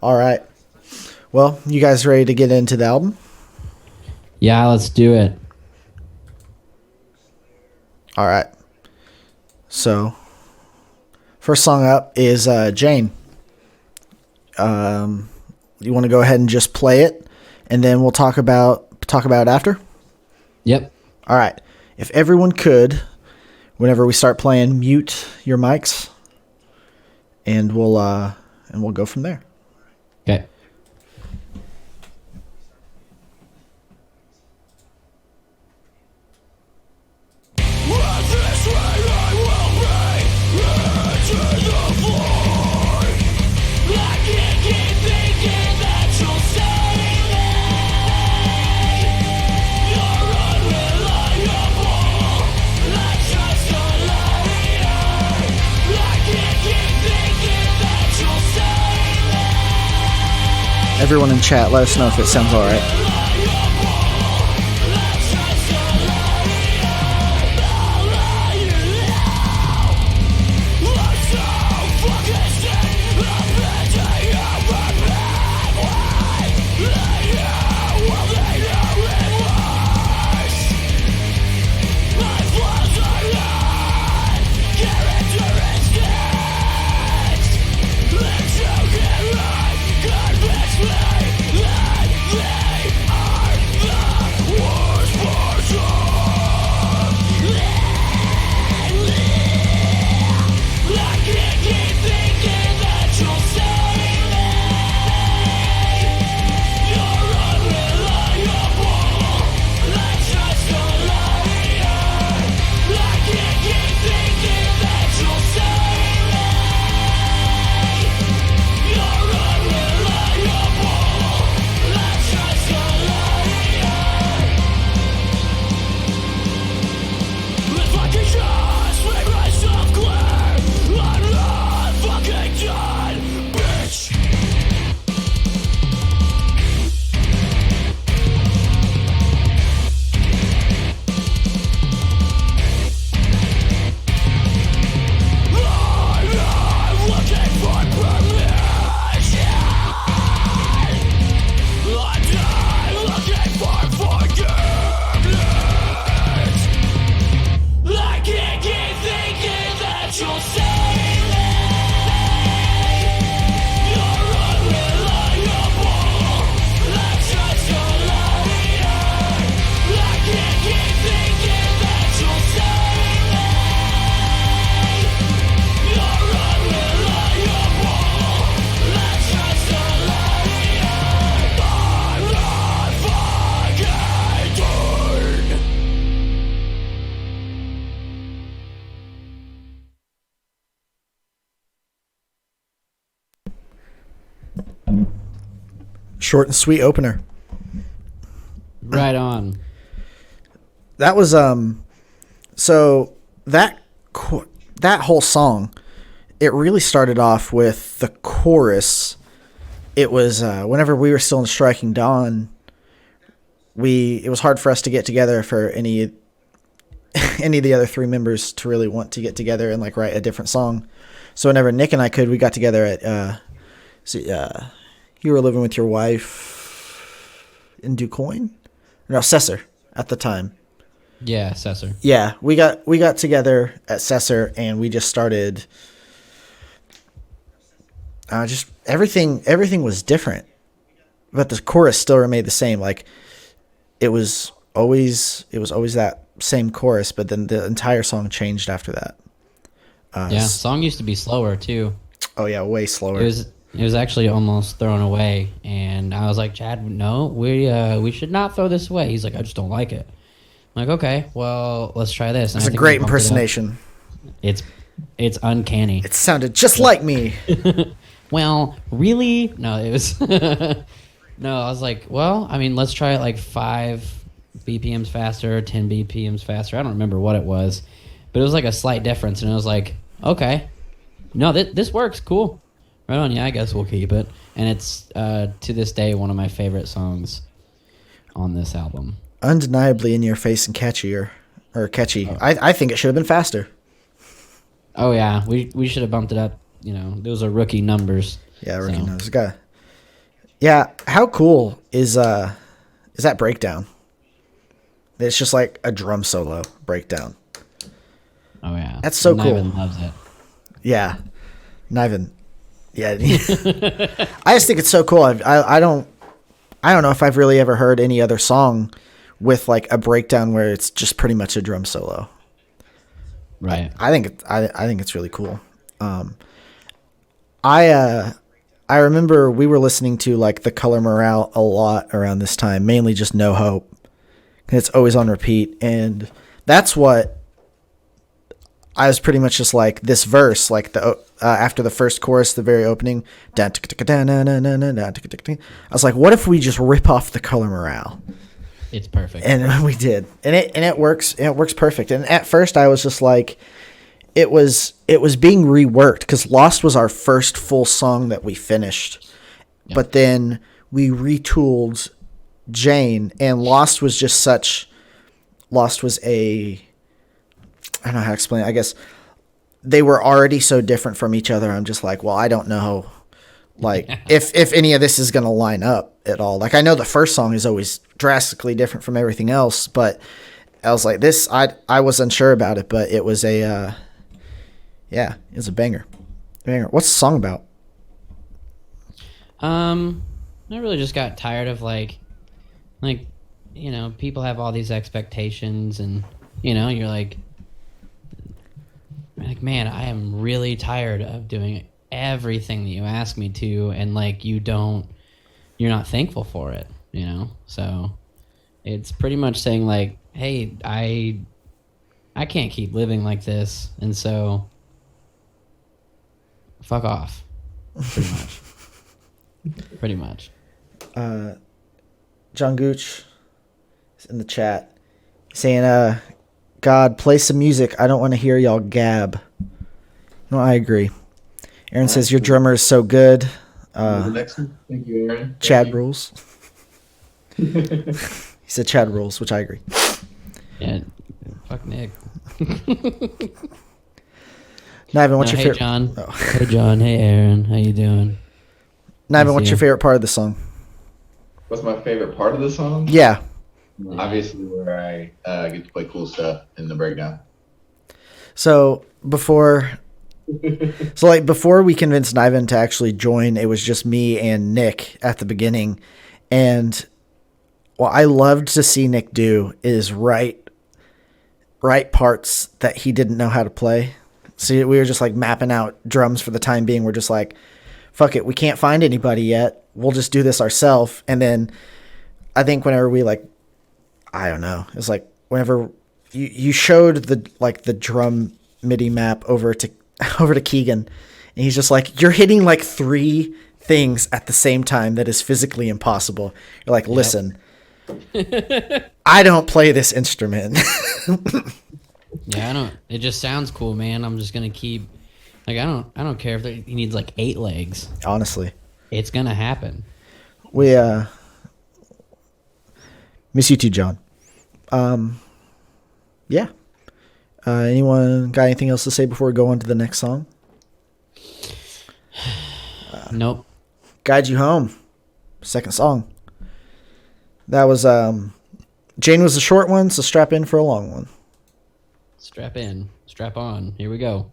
All right. Well, you guys ready to get into the album? Yeah, let's do it. All right. So, first song up is Jane. You want to go ahead and just play it, and then we'll talk about it after? Yep. All right. If everyone could, whenever we start playing, mute your mics, and we'll go from there. Okay. Everyone in chat, let us know if it sounds all right. Short and sweet opener. Right on. That was so that whole song, it really started off with the chorus. It was whenever we were still in Striking Dawn, it was hard for us to get together for any of the other three members to really want to get together and like write a different song. So whenever Nick and I could, we got together at you were living with your wife in DuQuoin? No, Cesar at the time. Yeah, Cesar. Yeah, we got together at Cesar and we just started. Just everything was different, but the chorus still remained the same. Like it was always that same chorus, but then the entire song changed after that. Yeah, song used to be slower too. Oh yeah, way slower. It was actually almost thrown away, and I was like, Chad, no, we should not throw this away. He's like, I just don't like it. I'm like, okay, well, let's try this. It's a great impersonation. It's uncanny. It sounded just like me. Well, really? No, it was. No, I was like, well, I mean, let's try it like 5 BPMs faster, 10 BPMs faster. I don't remember what it was, but it was like a slight difference, and I was like, okay, no, this works, cool. Right on, yeah, I guess we'll keep it. And it's, to this day, one of my favorite songs on this album. Undeniably in your face and catchy. I think it should have been faster. Oh, yeah, we should have bumped it up. You know, those are rookie numbers. Yeah, rookie numbers. Yeah, how cool is that breakdown? It's just like a drum solo breakdown. Oh yeah, That's so cool. Niven loves it. Yeah, Niven. Yeah, I just think it's so cool. I don't know if I've really ever heard any other song with like a breakdown where it's just pretty much a drum solo. Right. I think it's really cool. I remember we were listening to like The Color Morale a lot around this time, mainly just No Hope. It's always on repeat, and that's what I was pretty much just like this verse, like the after the first chorus, the very opening. I was like, what if we just rip off The Color Morale? It's perfect. And we did, and it works. And it works perfect. And at first, I was just like, it was being reworked because Lost was our first full song that we finished, Yep. but then we retooled Jane, and Lost was a, I don't know how to explain it. I guess they were already so different from each other. I'm just like, well, I don't know, like if any of this is gonna line up at all. Like I know the first song is always drastically different from everything else, but I was like, this, I was unsure about it, but it was a, yeah, it's a banger. What's the song about? I really just got tired of like, people have all these expectations, and you're like, man, I am really tired of doing everything that you ask me to, and like you're not thankful for it, So it's pretty much saying like, hey, I can't keep living like this, and so fuck off, pretty much. John Gooch is in the chat saying, God, play some music. I don't want to hear y'all gab. No, I agree. Aaron says your drummer is so good. Thank you, Aaron. Chad rules. He said Chad rules, which I agree. Yeah, fuck Nick. Niven, what's your hey favorite? John. Oh. Hey John. Hey Aaron. How you doing? Niven, what's your favorite part of the song? What's my favorite part of the song? Yeah. Obviously, where I get to play cool stuff in the breakdown. So before we convinced Niven to actually join, it was just me and Nick at the beginning, and what I loved to see Nick do is write parts that he didn't know how to play. So we were just like mapping out drums for the time being. We're just like, fuck it, we can't find anybody yet. We'll just do this ourselves. And then I think whenever we like, I don't know, it's like whenever you showed the drum MIDI map over to Keegan, and he's just like, you're hitting like 3 things at the same time that is physically impossible. You're like, listen, I don't play this instrument. Yeah, I don't. It just sounds cool, man. I'm just gonna keep. Like, I don't care if he needs like 8 legs. Honestly, it's gonna happen. We miss you too, John. Yeah. Anyone got anything else to say before we go on to the next song? Nope. Guide You Home. Second song. That was Jane was the short one, so strap in for a long one. Strap in. Strap on. Here we go.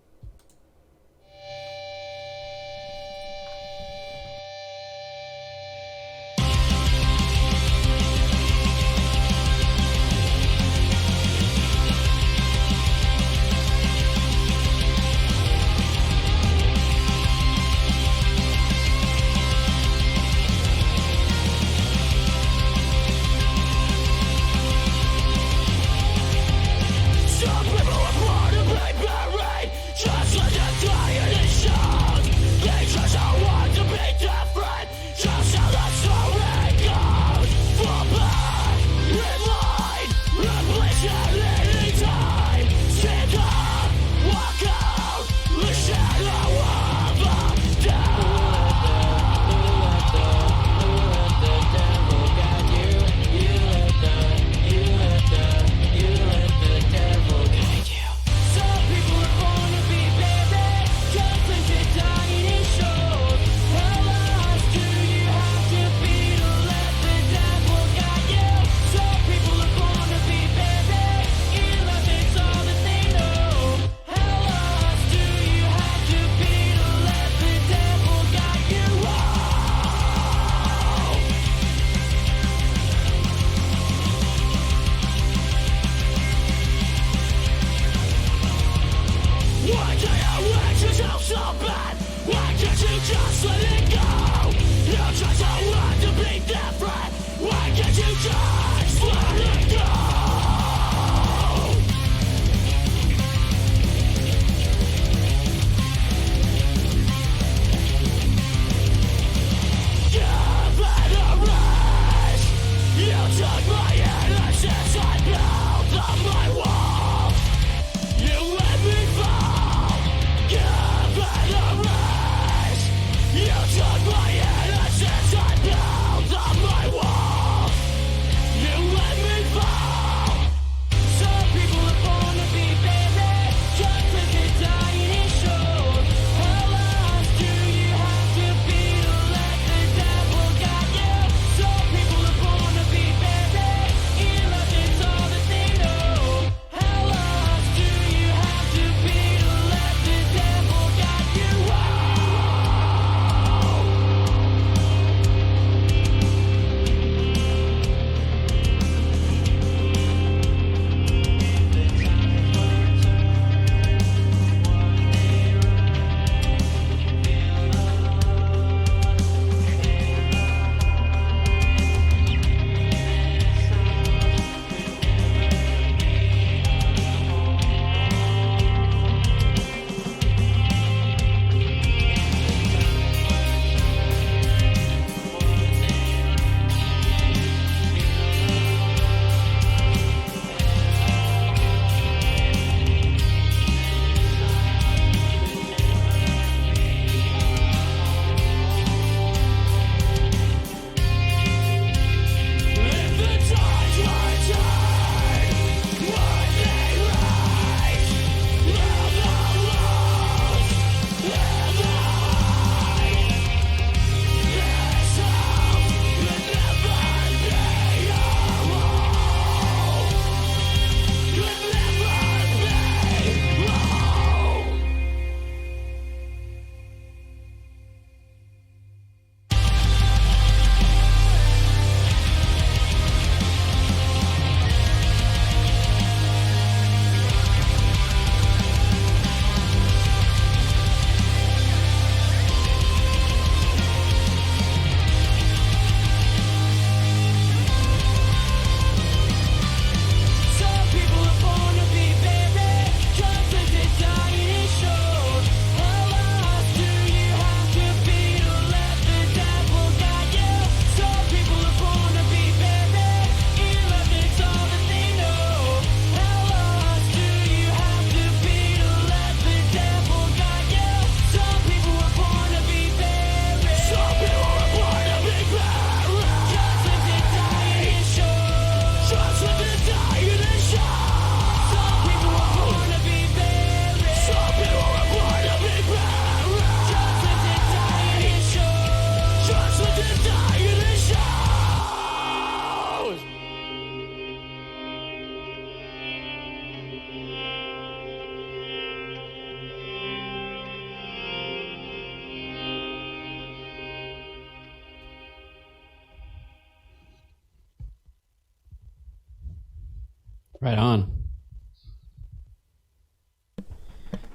Right on.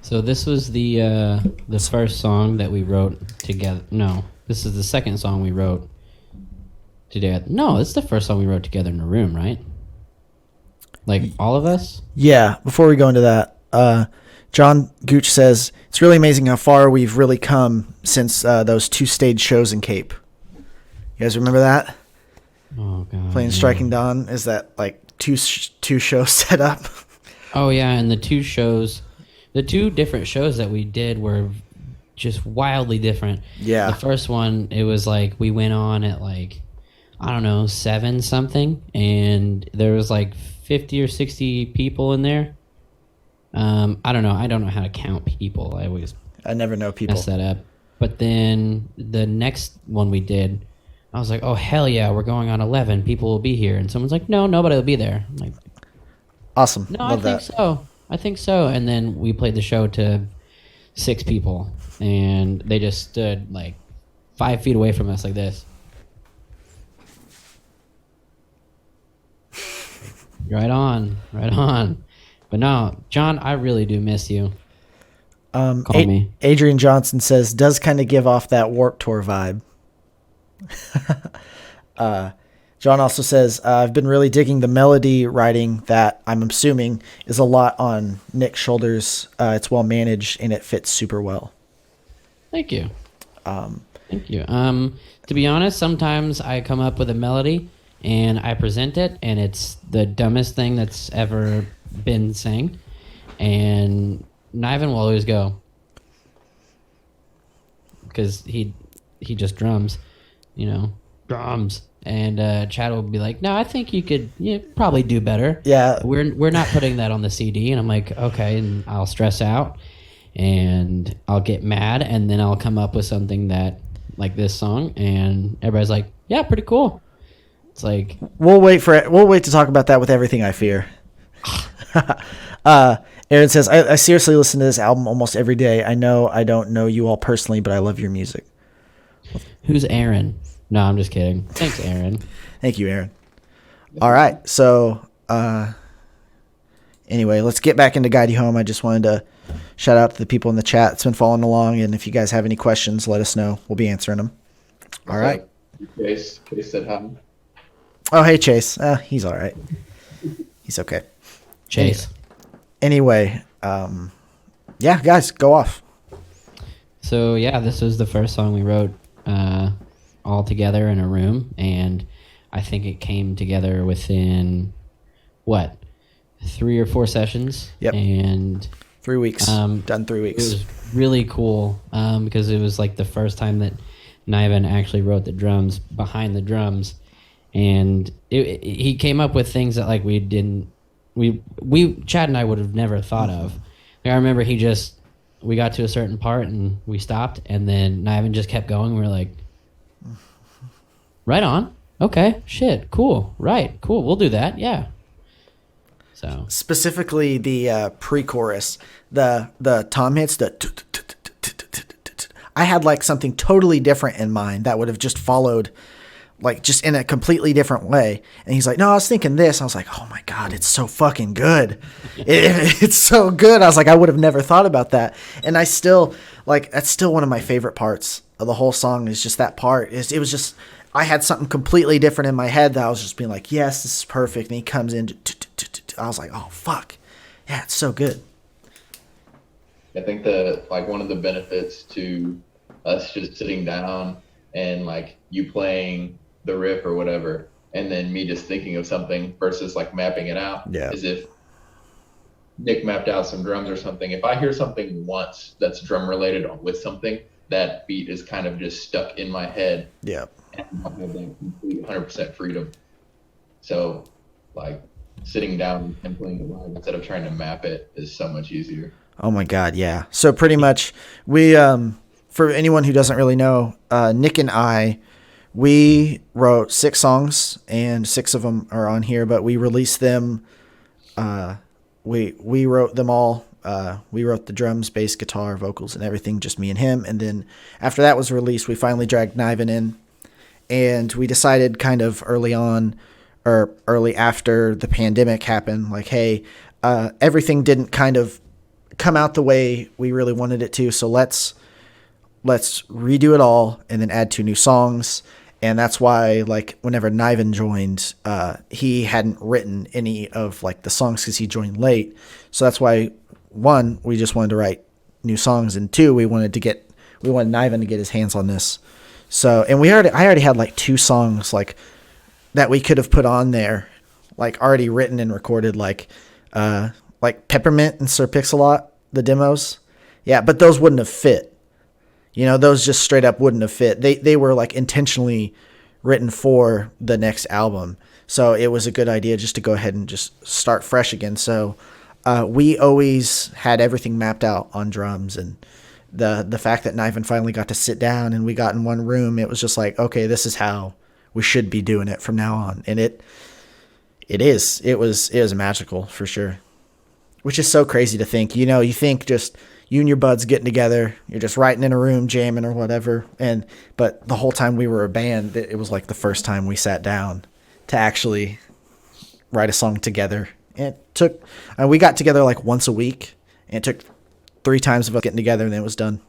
So this was the first song that we wrote together. No, this is the second song we wrote together. No, it's the first song we wrote together in a room, right? Like all of us? Yeah. Before we go into that, John Gooch says it's really amazing how far we've really come since those 2 stage shows in Cape. You guys remember that? Oh god. Playing Striking Dawn, is that like two shows set up? Oh yeah, and the 2 different shows that we did were just wildly different. Yeah. The first one, it was like we went on at like, I don't know, 7 something, and there was like 50 or 60 people in there. I don't know. I don't know how to count people. I never know people. Mess that up. But then the next one we did, I was like, oh hell yeah, we're going on 11. People will be here, and someone's like, no, nobody will be there. I'm like, awesome. no, Love I think so. I think so. And then we played the show to 6 people, and they just stood like 5 feet away from us like this. Right on. But no, John, I really do miss you. Call me. Adrian Johnson says, does kind of give off that Warped Tour vibe. John also says, I've been really digging the melody writing that I'm assuming is a lot on Nick's shoulders. It's well managed and it fits super well. Thank you. Thank you. To be honest, sometimes I come up with a melody and I present it, and it's the dumbest thing that's ever been sang. And Niven will always go, because he just drums, drums. And Chad will be like, no, I think you could probably do better. Yeah. We're not putting that on the CD. And I'm like, okay. And I'll stress out and I'll get mad, and then I'll come up with something that, like this song, and everybody's like, yeah, pretty cool. It's like, we'll wait to talk about that with Everything I Fear. Aaron says, I seriously listen to this album almost every day. I know I don't know you all personally, but I love your music. Who's Aaron? No, I'm just kidding. Thanks, Aaron. Thank you, Aaron. All right. So, anyway, let's get back into Guide You Home. I just wanted to shout out to the people in the chat that's been following along. And if you guys have any questions, let us know. We'll be answering them. All right. Chase said hi. Oh, hey, Chase. He's all right. He's okay. Chase. Anyway, yeah, guys, go off. So, yeah, this was the first song we wrote all together in a room, and I think it came together within, 3 or 4 sessions? Yep. And 3 weeks. Done 3 weeks. It was really cool because it was like the first time that Niven actually wrote the drums behind the drums, and he came up with things that like Chad and I would have never thought of. Like, I remember we got to a certain part and we stopped, and then Niven just kept going. We were like, right on. Okay, shit, cool, right, cool, we'll do that, yeah. So specifically the pre-chorus, the tom hits, I had like something totally different in mind that would have just followed, like just in a completely different way. And he's like, no, I was thinking this. I was like, oh my God, it's so fucking good. It's so good. I was like, I would have never thought about that. And I still like, that's still one of my favorite parts of the whole song is just that part. It was just, I had something completely different in my head that I was just being like, yes, this is perfect. And he comes in, I was like, oh fuck. Yeah, it's so good. I think one of the benefits to us just sitting down and like you playing the riff or whatever, and then me just thinking of something versus like mapping it out. Yeah. Is if Nick mapped out some drums or something. If I hear something once that's drum related with something, that beat is kind of just stuck in my head. Yeah. And I have that complete 100% freedom. So like sitting down and playing it live instead of trying to map it is so much easier. Oh my God, yeah. So pretty much we, for anyone who doesn't really know, Nick and I, we wrote 6 songs and 6 of them are on here, but we released them. We wrote them all. We wrote the drums, bass, guitar, vocals, and everything, just me and him. And then after that was released, we finally dragged Niven in, and we decided kind of early on, or early after the pandemic happened, like, hey, everything didn't kind of come out the way we really wanted it to, so let's redo it all and then add 2 new songs. And that's why, like, whenever Niven joined, he hadn't written any of, like, the songs because he joined late. So that's why, 1, we just wanted to write new songs, and 2, we wanted Niven to get his hands on this. So, and I already had, like, 2 songs, like, that we could have put on there, like, already written and recorded, like Peppermint and Sir Pix-a-Lot, the demos. Yeah, but those wouldn't have fit. You know, those just straight up wouldn't have fit. They were like intentionally written for the next album. So it was a good idea just to go ahead and just start fresh again. So we always had everything mapped out on drums, and the fact that Niven finally got to sit down and we got in one room, it was just like, okay, this is how we should be doing it from now on. And it was magical for sure. Which is so crazy to think. You know, you think just you and your buds getting together, you're just writing in a room, jamming or whatever. But the whole time we were a band, it was like the first time we sat down to actually write a song together. And we got together like once a week, and it took 3 times of us getting together, and then it was done.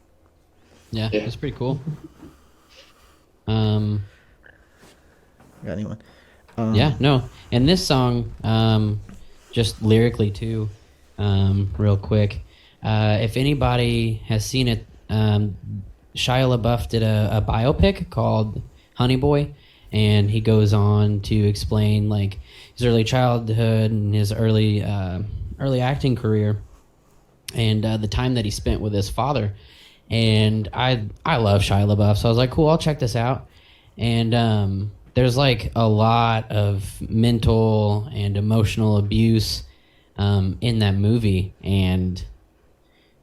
Yeah, it's pretty cool. Got anyone? Yeah, no. And this song, just lyrically too, real quick. If anybody has seen it, Shia LaBeouf did a biopic called Honey Boy, and he goes on to explain like his early childhood and his early acting career, and the time that he spent with his father. And I love Shia LaBeouf, so I was like, cool, I'll check this out. And there's like a lot of mental and emotional abuse in that movie, and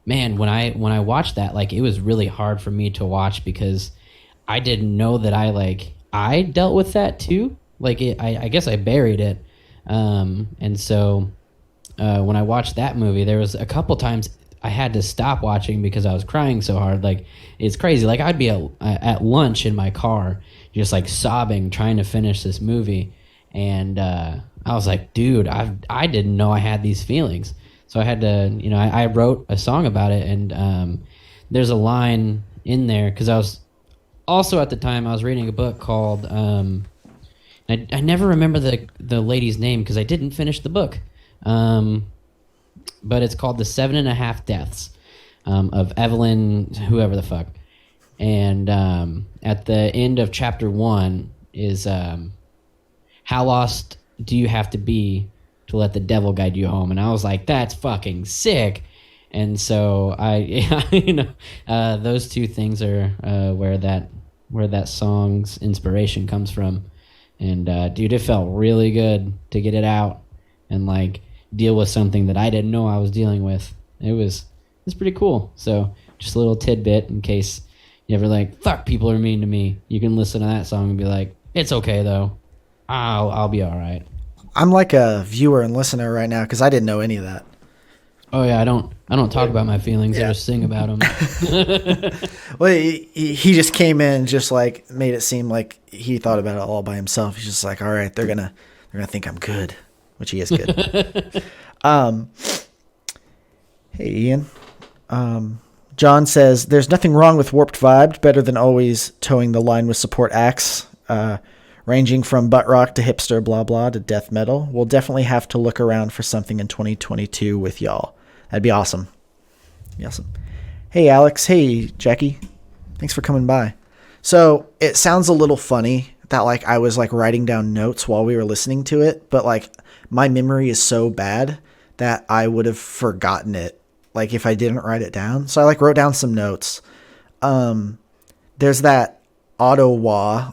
man, when I watched that, like, it was really hard for me to watch because I didn't know that I dealt with that too. Like, I guess I buried it. And so when I watched that movie, there was a couple times I had to stop watching because I was crying so hard. Like, it's crazy. Like, I'd be at lunch in my car just like sobbing, trying to finish this movie. And I was like, dude, I didn't know I had these feelings. So I had to, you know, I wrote a song about it, and there's a line in there because I was also at the time I was reading a book called I never remember the lady's name because I didn't finish the book, but it's called The 7.5 Deaths of Evelyn whoever the fuck, and at the end of chapter 1 is how lost do you have to be to let the devil guide you home? And I was like, that's fucking sick. And so those 2 things are where that song's inspiration comes from. And dude, it felt really good to get it out and like deal with something that I didn't know I was dealing with. It's pretty cool. So just a little tidbit in case you ever like, fuck, people are mean to me. You can listen to that song and be like, it's okay though. I'll be all right. I'm like a viewer and listener right now because I didn't know any of that. Oh yeah, I don't talk about my feelings. Yeah. I just sing about them. Well, he just came in, just like made it seem like he thought about it all by himself. He's just like, all right, they're gonna think I'm good, which he is good. Hey Ian, John says there's nothing wrong with Warped Vibed. Better than always towing the line with support acts. Ranging from butt rock to hipster blah blah to death metal. We'll definitely have to look around for something in 2022 with y'all. That'd be awesome. Hey Alex, hey Jackie. Thanks for coming by. So it sounds a little funny that like I was like writing down notes while we were listening to it, but like my memory is so bad that I would have forgotten it like if I didn't write it down. So I like wrote down some notes. There's that auto wah.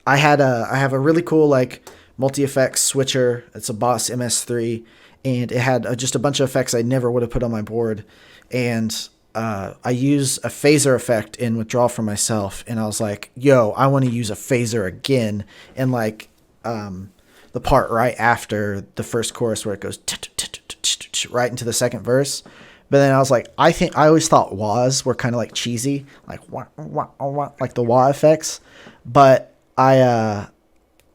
I have a really cool like multi-effects switcher. It's a Boss MS3, and it had just a bunch of effects I never would have put on my board. And I use a phaser effect in Withdraw From Myself, and I was like, yo, I want to use a phaser again. And like the part right after the first chorus where it goes right into the second verse. But then I was like, I always thought wahs were kind of like cheesy, like wah, wah, wah, like the wah effects. But I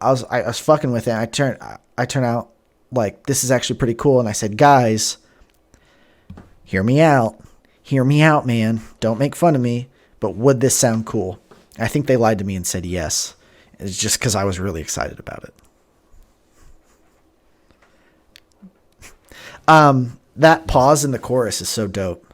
I was fucking with it. I turn out like, this is actually pretty cool. And I said, guys, hear me out, man. Don't make fun of me. But would this sound cool? I think they lied to me and said yes. It's just because I was really excited about it. That pause in the chorus is so dope.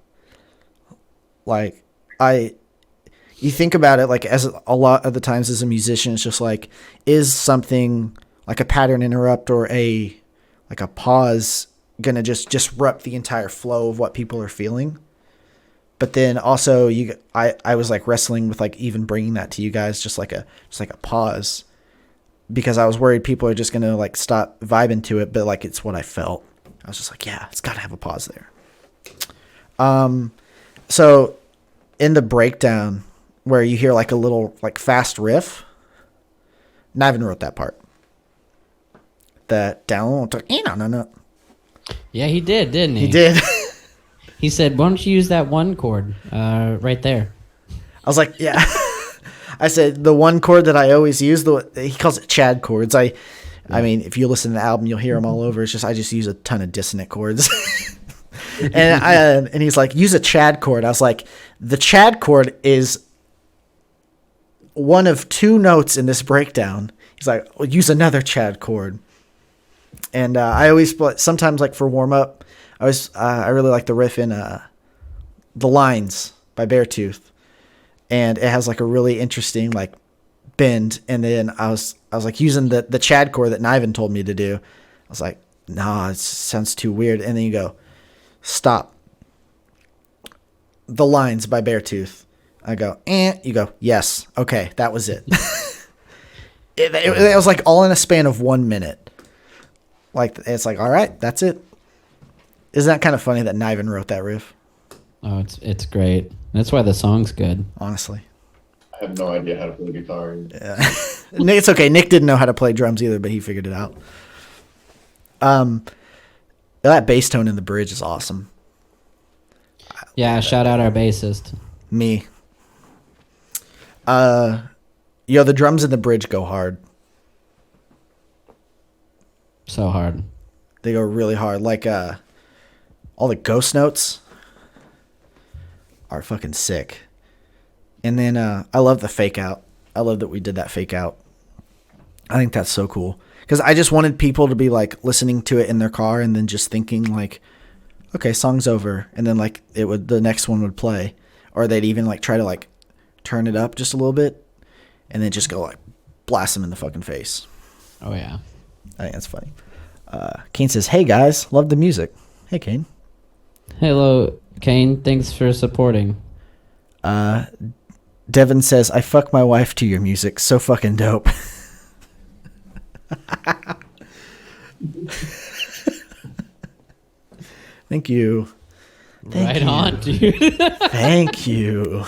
Like, you think about it, like, as a lot of the times as a musician, it's just like, is something like a pattern interrupt or a pause gonna just disrupt the entire flow of what people are feeling? But then also I was like wrestling with like even bringing that to you guys, just like a pause, because I was worried people are just gonna like stop vibing to it. But like, it's what I felt. I was just like, yeah, it's gotta have a pause there. So in the breakdown where you hear like a little like fast riff, Niven wrote that part. That down. No. Yeah, he did, didn't he? He did. He said, why don't you use that one chord right there? I was like, yeah. I said, the one chord that I always use, he calls it Chad chords. I mean, if you listen to the album, you'll hear them all over. It's just, I just use a ton of dissonant chords. and he's like, use a Chad chord. I was like, the Chad chord is one of two notes in this breakdown. He's like, well, use another Chad chord. And I always, sometimes like for warm up, I really like the riff in The Lines by Beartooth, and it has like a really interesting like bend. And then I was like using the Chad chord that Niven told me to do. I was like, nah, it sounds too weird. And then you go, stop. The Lines by Beartooth. I go, you go, yes, okay, that was it. It was like all in a span of 1 minute. Like, it's like, all right, that's it. Isn't that kind of funny that Niven wrote that riff? Oh, it's great. That's why the song's good. Honestly. I have no idea how to play guitar. Yeah. It's okay. Nick didn't know how to play drums either, but he figured it out. That bass tone in the bridge is awesome. Yeah, shout out our bassist. Me. The drums in the bridge go hard. So hard. They go really hard. Like, all the ghost notes are fucking sick. And then I love the fake out. I love that we did that fake out. I think that's so cool. Because I just wanted people to be like listening to it in their car and then just thinking like, okay, song's over. And then like the next one would play. Or they'd even like try to like turn it up just a little bit and then just go like blast them in the fucking face. Oh yeah. I think that's funny. Kane says, hey guys, love the music. Hey Kane. Hello, Kane. Thanks for supporting. Devin says, I fuck my wife to your music. So fucking dope. Thank you. Right on, dude. Thank you.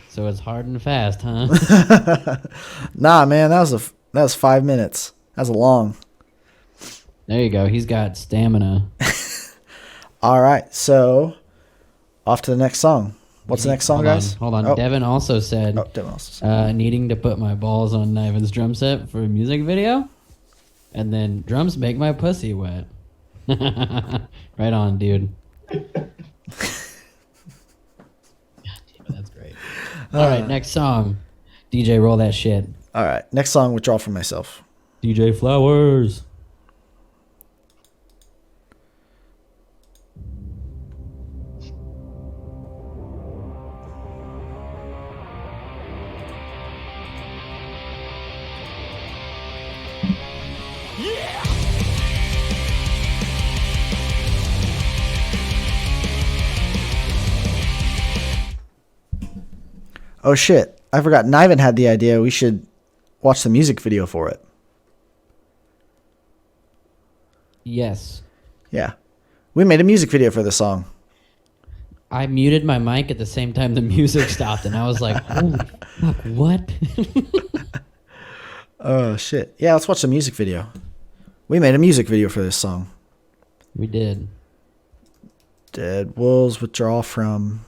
So it's hard and fast, huh? Nah, man, that was 5 minutes. That was long. There you go. He's got stamina. All right, so off to the next song. What's the next song, guys? Hold on. Oh. Devin also said, needing to put my balls on Niven's drum set for a music video, and then drums make my pussy wet. Right on, dude. God damn it, that's great. All right, next song. DJ, roll that shit. All right, next song, Withdraw From Myself. DJ Flowers. Oh shit, I forgot. Niven had the idea we should watch the music video for it. Yes. Yeah. We made a music video for this song. I muted my mic at the same time the music stopped, and I was like, holy fuck, what? Oh shit. Yeah, let's watch the music video. We made a music video for this song. We did. Dead Wolves Withdraw From...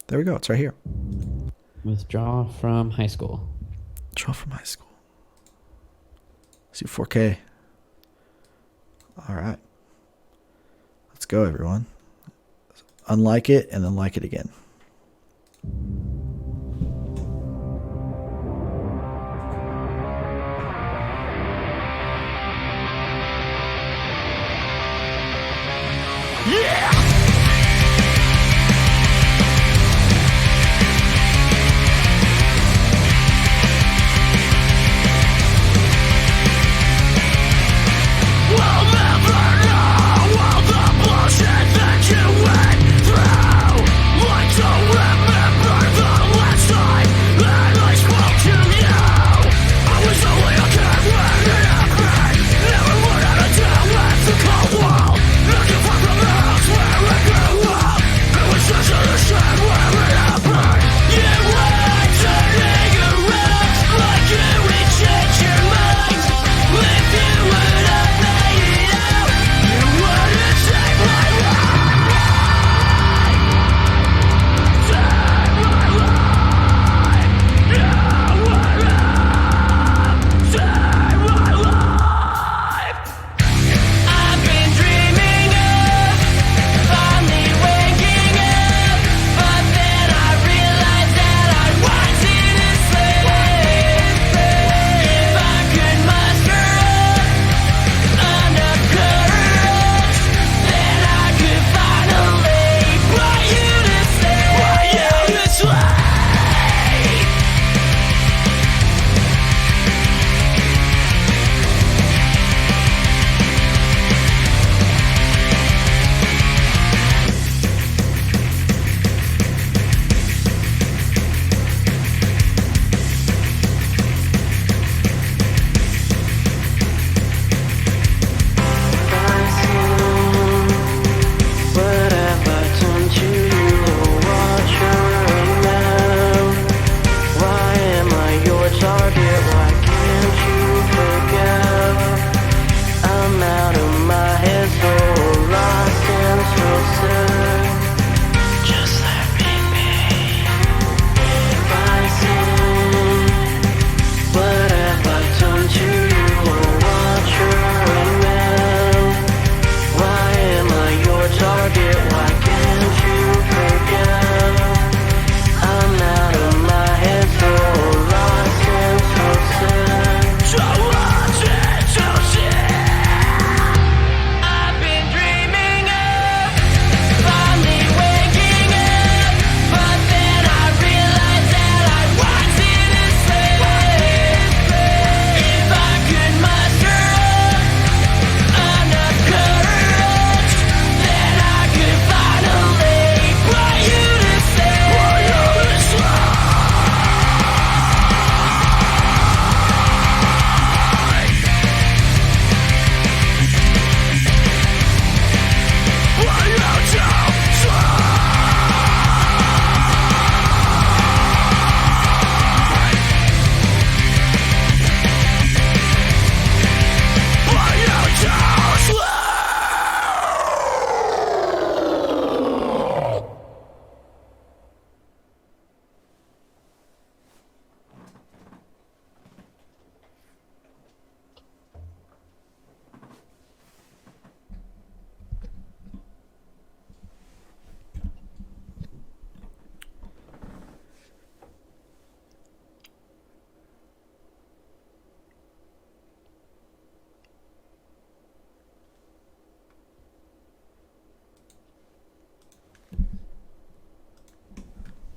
There we go. It's right here. Withdraw from high school. Withdraw from high school. Let's do 4K. All right. Let's go, everyone. Unlike it and then like it again.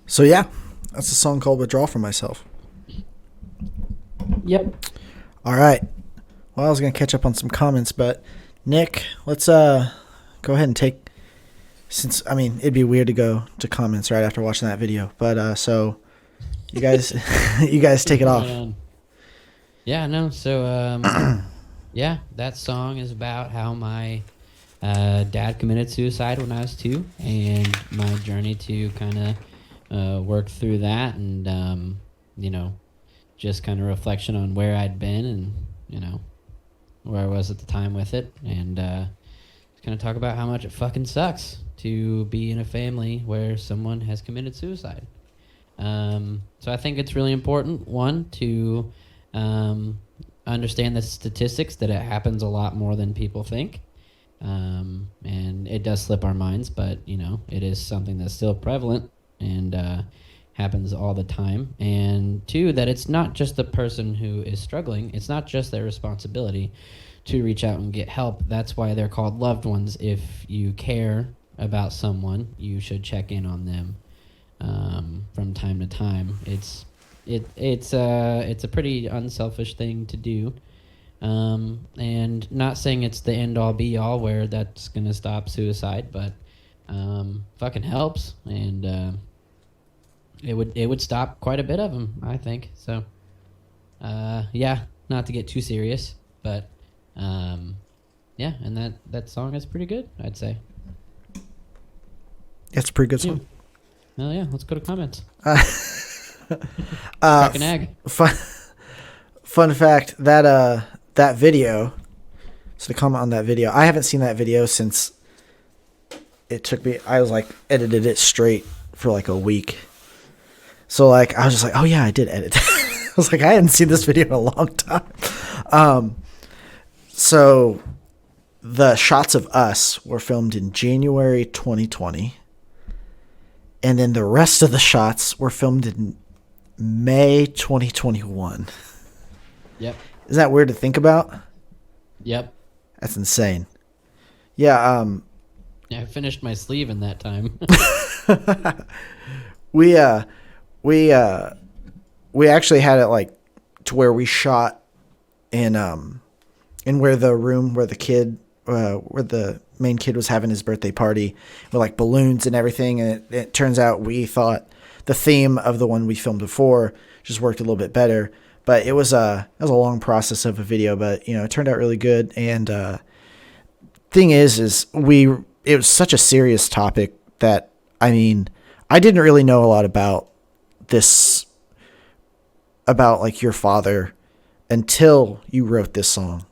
So yeah, that's a song called "Withdraw from Myself." Yep. All right. Well, I was gonna catch up on some comments, but Nick, let's go ahead and take. Since I mean, it'd be weird to go to comments right after watching that video, but so you guys, you guys take it off. Yeah. No. So yeah, that song is about how my dad committed suicide when I was 2, and my journey to kind of work through that, and you know, just kind of reflection on where I'd been and, you know, where I was at the time with it, and just kind of talk about how much it fucking sucks to be in a family where someone has committed suicide. So I think it's really important, one, to understand the statistics that it happens a lot more than people think. And it does slip our minds, but it is something that's still prevalent and happens all the time. And two, that it's not just the person who is struggling. It's not just their responsibility to reach out and get help. That's why they're called loved ones. If you care about someone, you should check in on them from time to time. It's a pretty unselfish thing to do. And not saying it's the end all be all where that's gonna stop suicide, but fucking helps, and it would stop quite a bit of them, I think. So yeah, not to get too serious, but yeah, and that song is pretty good, I'd say. It's a pretty good song. Well, yeah, let's go to comments. Crack an egg. Fun fact, that video, so to comment on that video, I haven't seen that video since it took me, I was like, edited it straight for like a week. So like, I was just like, oh yeah, I did edit. I was like, I hadn't seen this video in a long time. So the shots of us were filmed in January 2020. And then the rest of the shots were filmed in May 2021. Yep. Is that weird to think about? Yep. That's insane. Yeah. Yeah, I finished my sleeve in that time. We actually had it like to where we shot in where the room where the main kid was having his birthday party with like balloons and everything, and it turns out we thought the theme of the one we filmed before just worked a little bit better, but it was a long process of a video, but it turned out really good. And thing is it was such a serious topic that I didn't really know a lot about this, about like your father, until you wrote this song.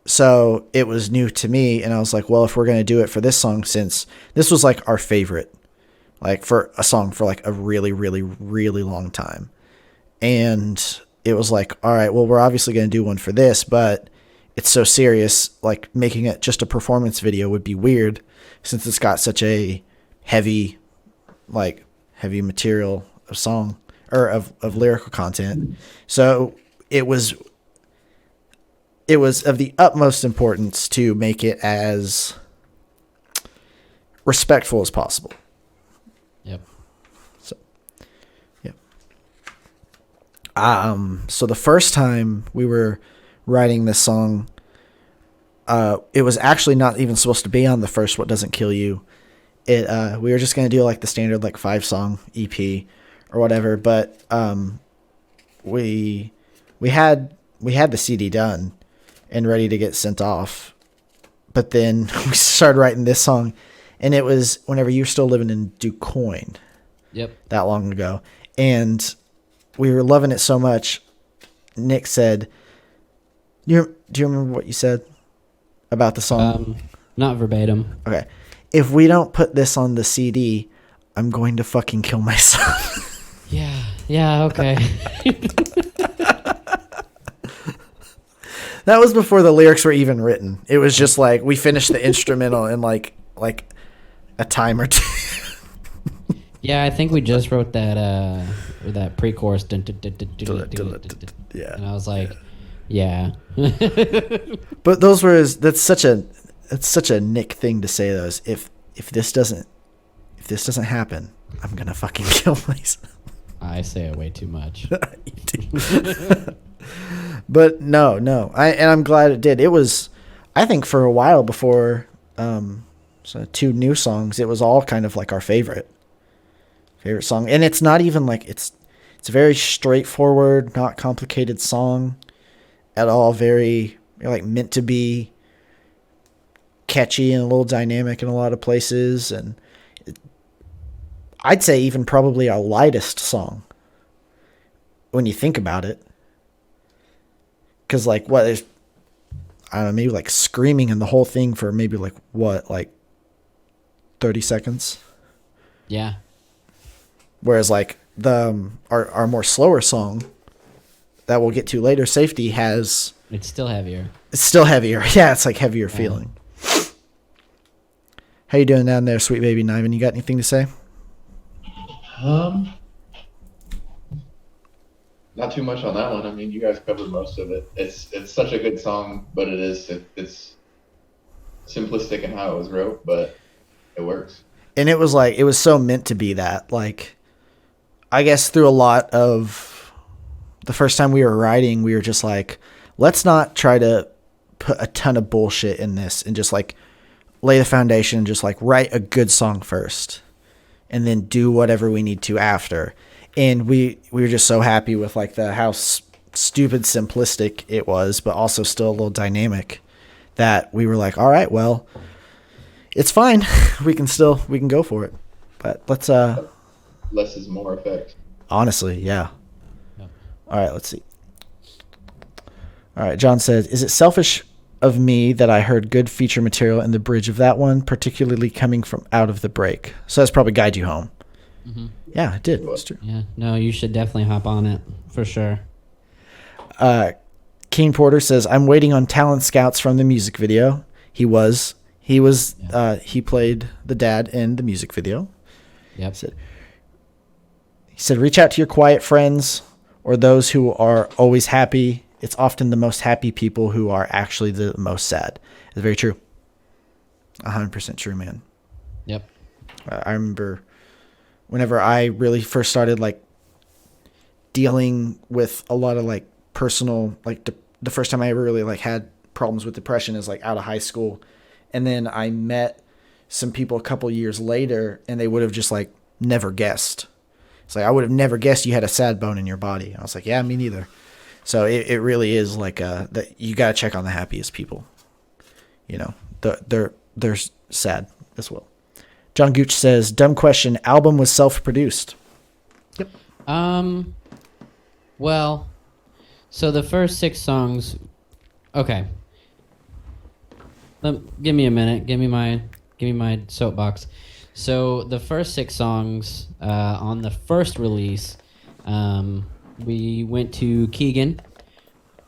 So it was new to me, and I was like, well, if we're going to do it for this song, since this was like our favorite, like for a song for like a really, really, really long time. And it was like, all right, well, we're obviously going to do one for this, but it's so serious, like making it just a performance video would be weird since it's got such a heavy material of song or of lyrical content. So it was of the utmost importance to make it as respectful as possible. Yep. So, yeah. So the first time we were writing this song, it was actually not even supposed to be on the first What Doesn't Kill You. We were just going to do like the standard like 5-song EP or whatever, but we had the CD done and ready to get sent off. But then we started writing this song, and it was whenever you were still living in DuQuoin. Yep. That long ago. And we were loving it so much. Nick said, do you remember what you said about the song? Not verbatim. Okay. If we don't put this on the CD, I'm going to fucking kill myself. Yeah, okay. That was before the lyrics were even written. It was just like we finished the instrumental in like a time or two. Yeah, I think we just wrote that pre-chorus. Yeah. And I was like, yeah. But that's such a Nick thing to say, those. If this doesn't happen, I'm gonna fucking kill myself. I say it way too much. But no. I'm glad it did. It was, I think, for a while before so 2 new songs, it was all kind of like our favorite song. And it's not even like it's a very straightforward, not complicated song at all. Very like meant to be catchy and a little dynamic in a lot of places, and I'd say even probably our lightest song when you think about it. Because like there's, I don't know, maybe like screaming in the whole thing for maybe like 30 seconds. Yeah. Whereas like our more slower song that we'll get to later, Safety, has... It's still heavier. It's still heavier. Yeah, it's like heavier feeling. How you doing down there, sweet baby Niven? You got anything to say? Not too much on that one. I mean, you guys covered most of it. It's such a good song, but it's simplistic in how it was wrote, but it works. And it was so meant to be that. Like, I guess through a lot of the first time we were writing, we were just like, let's not try to put a ton of bullshit in this and just like lay the foundation and just like write a good song first and then do whatever we need to after. And we were just so happy with like how stupid simplistic it was, but also still a little dynamic, that we were like, all right, well, it's fine. we can go for it. But let's less is more effect. Honestly, yeah. All right, let's see. All right, John says, is it selfish of me that I heard good feature material in the bridge of that one, particularly coming from out of the break? So that's probably Guide You Home. Mm-hmm. Yeah, it did. It's true. Yeah, no, you should definitely hop on it for sure. Keen Porter says, I'm waiting on talent scouts from the music video. He played the dad in the music video. Yep. He said, reach out to your quiet friends or those who are always happy. It's often the most happy people who are actually the most sad. It's very true. 100% true, man. Yep. I remember whenever I really first started like dealing with a lot of like personal, like the first time I ever really like had problems with depression is like out of high school. And then I met some people a couple years later and they would have just like never guessed. It's like, I would have never guessed you had a sad bone in your body. I was like, yeah, me neither. So it really is like that you got to check on the happiest people. You know, they're sad as well. John Gooch says, dumb question, album was self-produced. Yep. Well, so the first 6 songs, okay. Give me a minute. Give me my soapbox. So the first 6 songs on the first release, we went to Keegan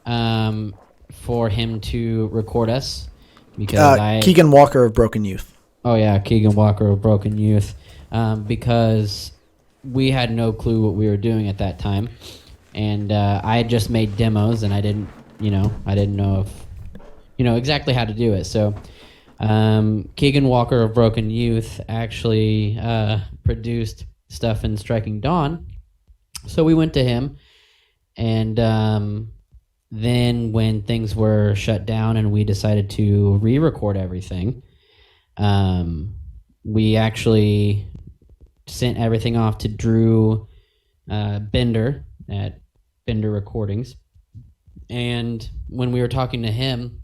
for him to record us because Keegan Walker of Broken Youth. Oh yeah, Keegan Walker of Broken Youth, because we had no clue what we were doing at that time, and I had just made demos and I didn't know exactly how to do it. So Keegan Walker of Broken Youth actually produced stuff in Striking Dawn. So we went to him, and then when things were shut down and we decided to re-record everything, we actually sent everything off to Drew Bender at Bender Recordings. And when we were talking to him,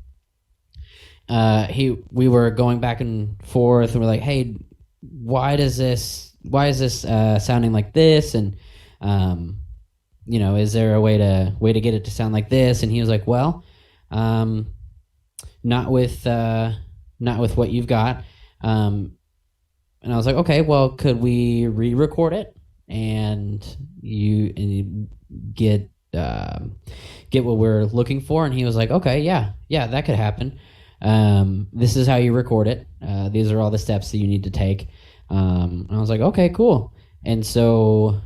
we were going back and forth, and we're like, hey, why is this sounding like this? And is there a way to get it to sound like this? And he was like, well, not with what you've got. And I was like, okay, well, could we re-record it and you get what we're looking for? And he was like, okay, yeah, that could happen. This is how you record it. These are all the steps that you need to take. And I was like, okay, cool. And so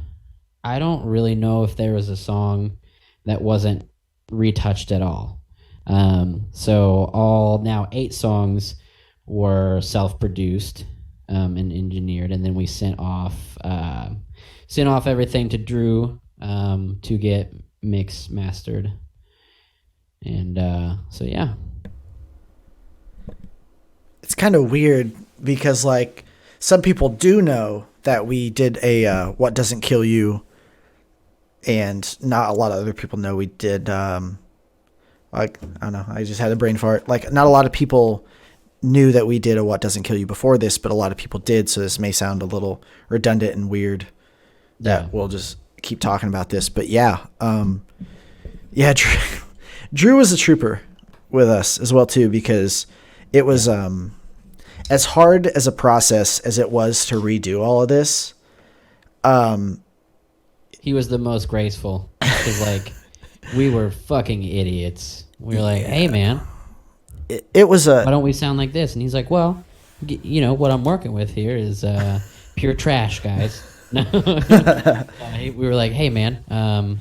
I don't really know if there was a song that wasn't retouched at all. So all now 8 songs were self-produced and engineered, and then we sent off everything to Drew to get mixed, mastered, and so yeah. It's kind of weird because like some people do know that we did a What Doesn't Kill You, and not a lot of other people know we did. I don't know. I just had a brain fart. Like, not a lot of people knew that we did a What Doesn't Kill You before this, but a lot of people did. So this may sound a little redundant and weird that we'll just keep talking about this. But yeah, Drew was a trooper with us as well too, because it was as hard as a process as it was to redo all of this. he was the most graceful because like we were fucking idiots. We were like, hey man, it was why don't we sound like this? And he's like, well, you know what I'm working with here is pure trash, guys. No, we were like, hey man,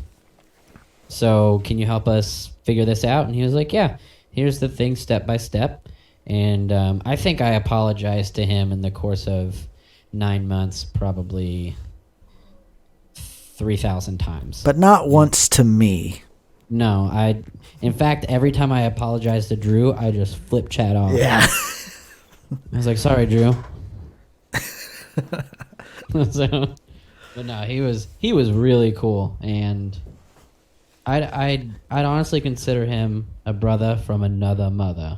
so can you help us figure this out? And he was like, yeah, here's the thing step by step. And I think I apologized to him in the course of 9 months, probably 3,000 times. But not once to me. No, in fact, every time I apologized to Drew, I just flip chat off. Yeah. I was like, sorry, Drew. So, but no, he was really cool, and I'd honestly consider him a brother from another mother.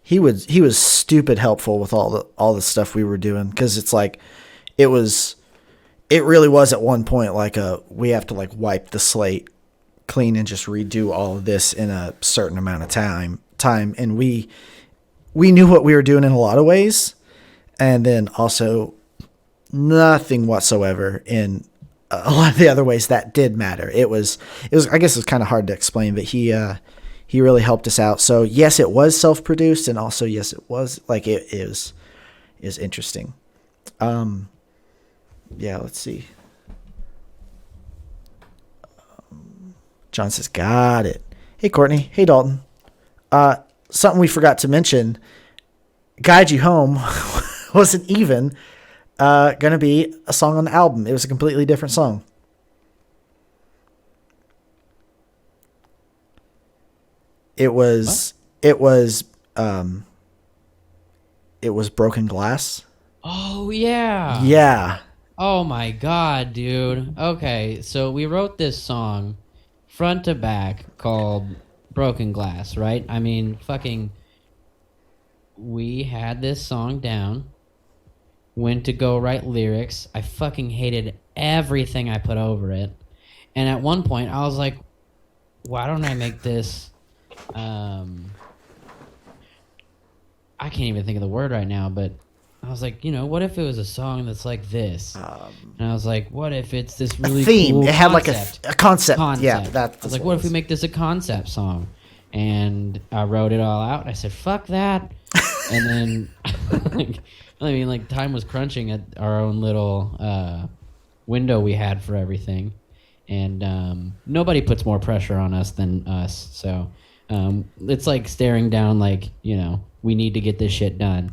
He was stupid helpful with all the stuff we were doing, because it's like it really was at one point like we have to like wipe the slate clean and just redo all of this in a certain amount of time, and we knew what we were doing in a lot of ways, and then also nothing whatsoever in a lot of the other ways that did matter. It was I guess it's kind of hard to explain, but he really helped us out. So yes, it was self-produced, and also yes, it was like it is interesting. Yeah, let's see. John says, got it. Hey, Courtney. Hey, Dalton. Something we forgot to mention. Guide You Home wasn't even going to be a song on the album. It was a completely different song. It was Broken Glass. Oh, yeah. Yeah. Oh, my God, dude. Okay, so we wrote this song front to back called Broken Glass, right? I mean, we had this song down, went to go write lyrics. I fucking hated everything I put over it. And at one point, I was like, why don't I make this... I can't even think of the word right now, but I was like, what if it was a song that's like this? And I was like, what if it's this really theme? Cool it had concept? Like a concept. Yeah, I was like, what if we make this a concept song? And I wrote it all out, and I said, fuck that. And then, time was crunching at our own little window we had for everything. And nobody puts more pressure on us than us. So it's like staring down, we need to get this shit done.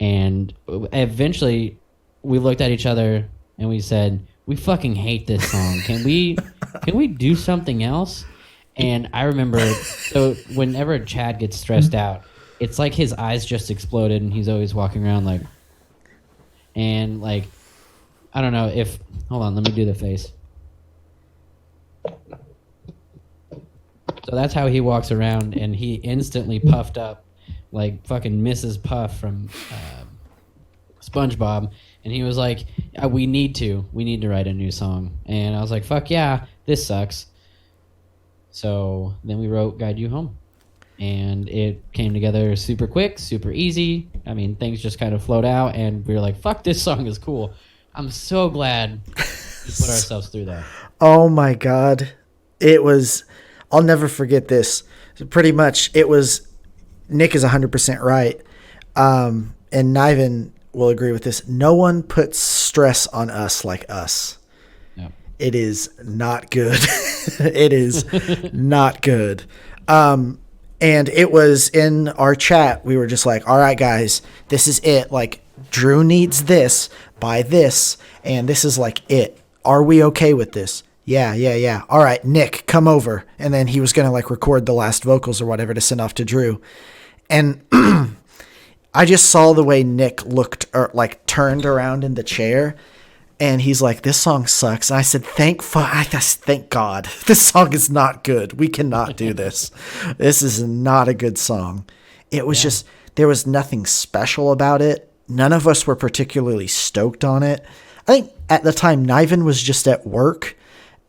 And eventually we looked at each other and we said, we fucking hate this song. Can we do something else? And I remember, so whenever Chad gets stressed out, it's like his eyes just exploded and he's always walking around I don't know if, hold on, let me do the face. So that's how he walks around, and he instantly puffed up like fucking Mrs. Puff from SpongeBob, and he was like, we need to write a new song. And I was like, fuck yeah, this sucks. So then we wrote Guide You Home, and it came together super quick, super easy. I mean, things just kind of flowed out, and we were like, fuck, this song is cool. I'm so glad we put ourselves through that. Oh my God. It was, I'll never forget this. Pretty much it was, Nick is 100% right. And Niven will agree with this. No one puts stress on us like us. Yep. It is not good. It is not good. And it was in our chat. We were just like, all right, guys, this is it. Like, Drew needs this, buy this. And this is like it. Are we okay with this? Yeah. All right, Nick, come over. And then he was going to record the last vocals or whatever to send off to Drew. And I just saw the way Nick looked or turned around in the chair, and he's like, this song sucks. And I said, thank God. This song is not good. We cannot do this. This is not a good song. It was just, there was nothing special about it. None of us were particularly stoked on it. I think at the time, Niven was just at work,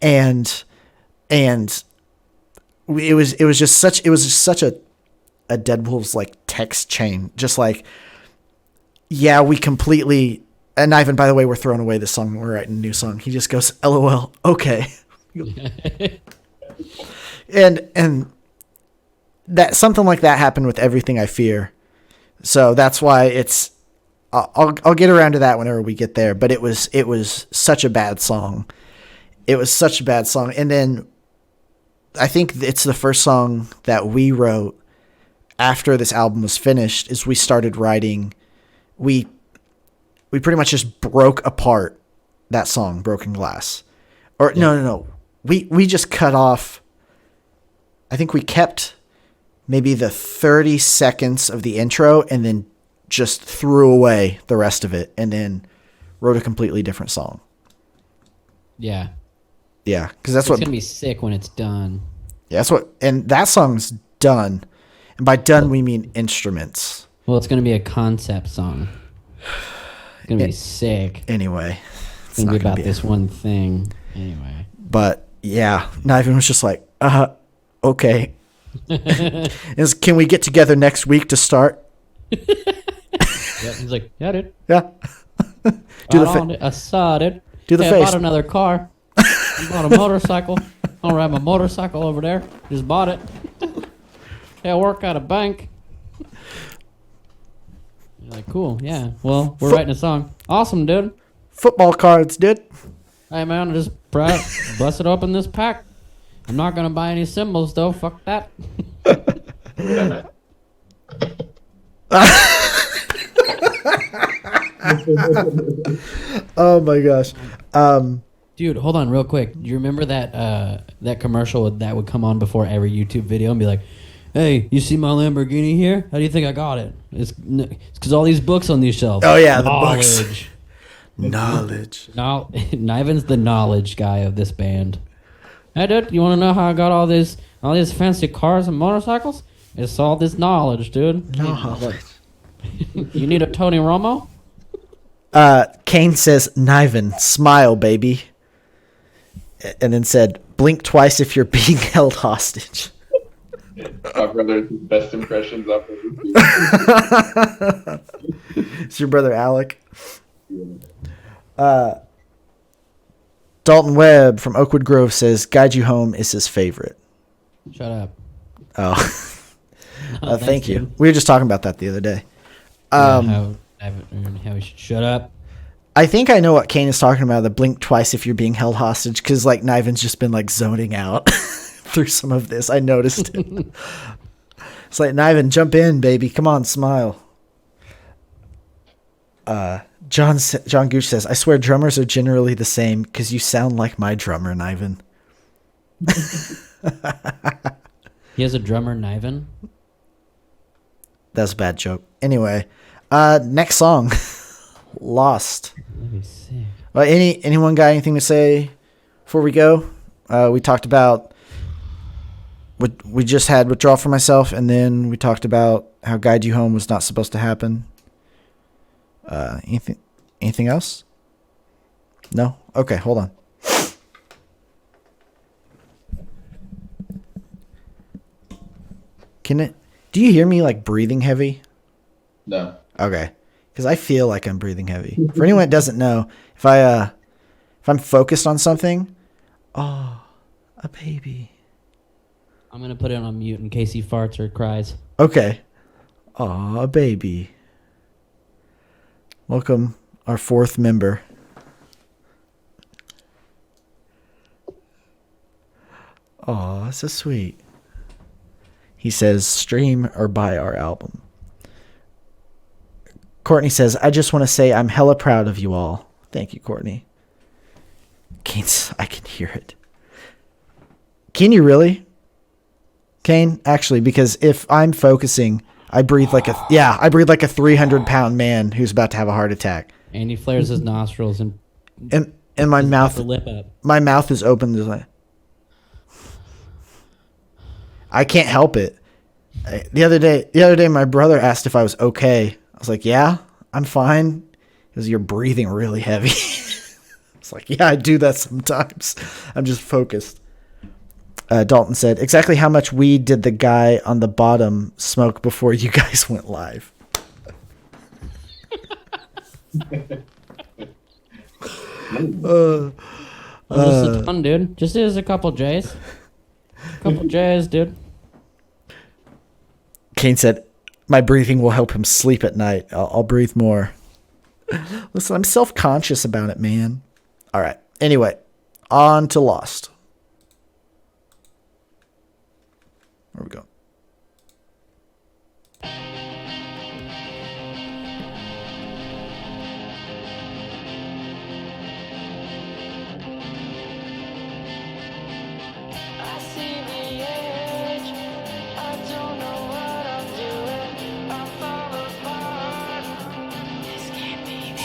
and it was just such a Dead Wolves text chain. Just we completely, And Ivan, by the way, we're throwing away this song. We're writing a new song. He just goes, LOL, okay. and that something like that happened with Everything I Fear. So that's why it's I'll get around to that whenever we get there, but it was such a bad song. It was such a bad song. And then I think it's the first song that we wrote after this album was finished is we started writing. We pretty much just broke apart that song, Broken Glass. Or no. We just cut off. I think we kept maybe the 30 seconds of the intro and then just threw away the rest of it and then wrote a completely different song. Yeah. Yeah, because that's It's going to be sick when it's done. Yeah, and that song's done. And by done, we mean instruments. Well, it's going to be a concept song. It's going to be sick. Anyway. It's going to be about this one thing. Anyway. But, yeah, Niven was just like, okay. Can we get together next week to start? Yeah, he's like, yeah, dude. Yeah. I saw it. Do the I face. bought another car. I bought a motorcycle. I'll ride my motorcycle over there. Just bought it. Hey, I work at a bank. You're like, cool, yeah. Well, we're writing a song. Awesome, dude. Football cards, dude. Hey, man, I just busted open this pack. I'm not going to buy any symbols, though. Fuck that. Oh, my gosh. Dude, hold on real quick. Do you remember that commercial that would come on before every YouTube video and be like, hey, you see my Lamborghini here? How do you think I got it? It's because all these books on these shelves. Oh, yeah, the books. Knowledge. Niven's the knowledge guy of this band. Hey, dude, you want to know how I got all these fancy cars and motorcycles? It's all this knowledge, dude. Knowledge. You need a Tony Romo? Kane says, Niven, smile, baby. And then said, blink twice if you're being held hostage. My brother's best impressions of it. It's your brother Alec. Dalton Webb from Oakwood Grove says, Guide You Home is his favorite. Shut up. Oh. Thanks, Thank you. dude. We were just talking about that the other day. How we should shut up. I think I know what Kane is talking about, the blink twice if you're being held hostage, because like Niven's just been like zoning out through some of this. I noticed it. It's like, Niven, jump in, baby. Come on, smile. John Gooch says, I swear drummers are generally the same because you sound like my drummer, Niven. He has a drummer, Niven. That's a bad joke. Anyway, next song, Lost. That'd be sick. Well, anyone got anything to say before we go? We talked about we just had Withdraw for Myself, and then we talked about how Guide You Home was not supposed to happen. Anything else? No? Okay, hold on. Do you hear me like breathing heavy? No. Okay. Because I feel like I'm breathing heavy. For anyone that doesn't know, if I'm focused on something, a baby. I'm gonna put it on mute in case he farts or cries. Okay. Aw, baby. Welcome, our fourth member. Aw, so sweet. He says, stream or buy our album. Courtney says, I just want to say I'm hella proud of you all. Thank you, Courtney. Kane, I can hear it. Can you really? Kane, actually, because if I'm focusing, I breathe like a 300-pound man who's about to have a heart attack. And he flares his nostrils and my mouth, the lip up. my mouth is open. Just like, I can't help it. The other day, my brother asked if I was okay. I was like, yeah, I'm fine. Because you're breathing really heavy. It's like, yeah, I do that sometimes. I'm just focused. Dalton said, exactly how much weed did the guy on the bottom smoke before you guys went live? Just a ton, dude. Just is a couple J's. Couple J's, dude. Kane said, "My breathing will help him sleep at night. I'll breathe more." Listen, I'm self-conscious about it, man. All right. Anyway, on to Lost. Where we go? I see the edge. I don't know what I'm doing. I fall apart. This can't be it.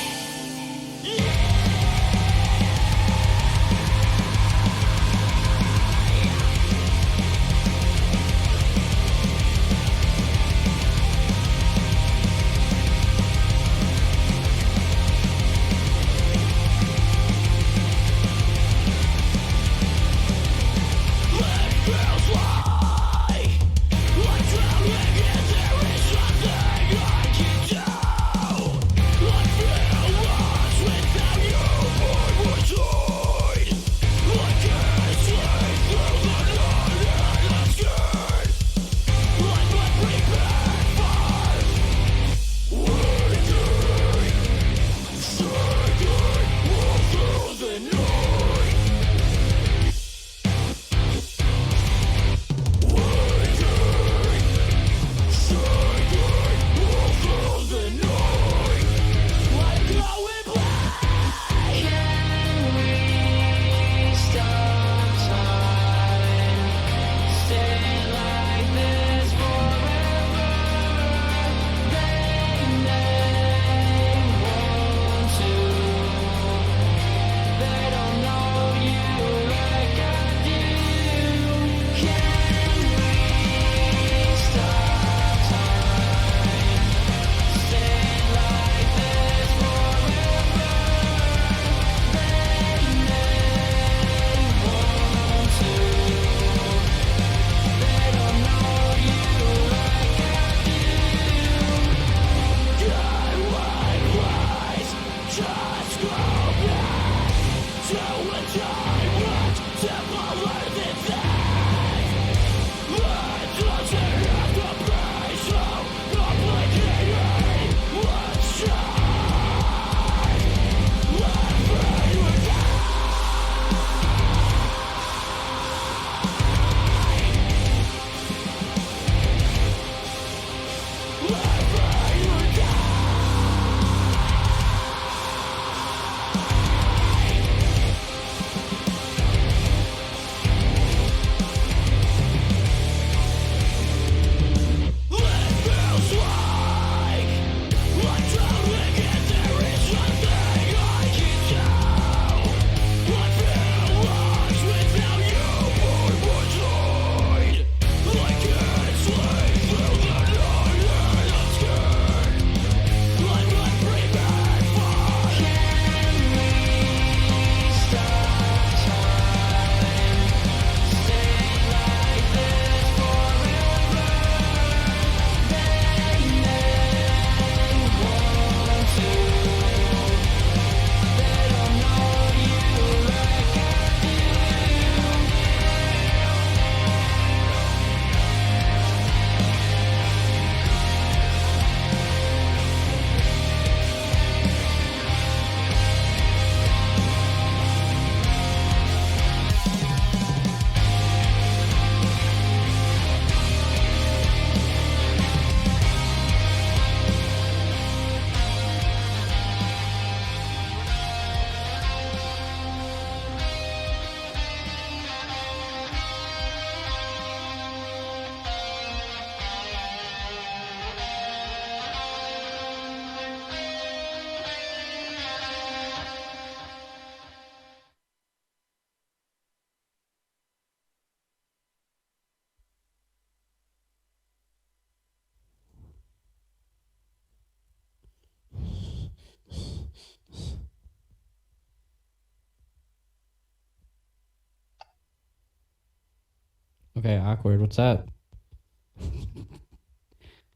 Okay, awkward. What's that?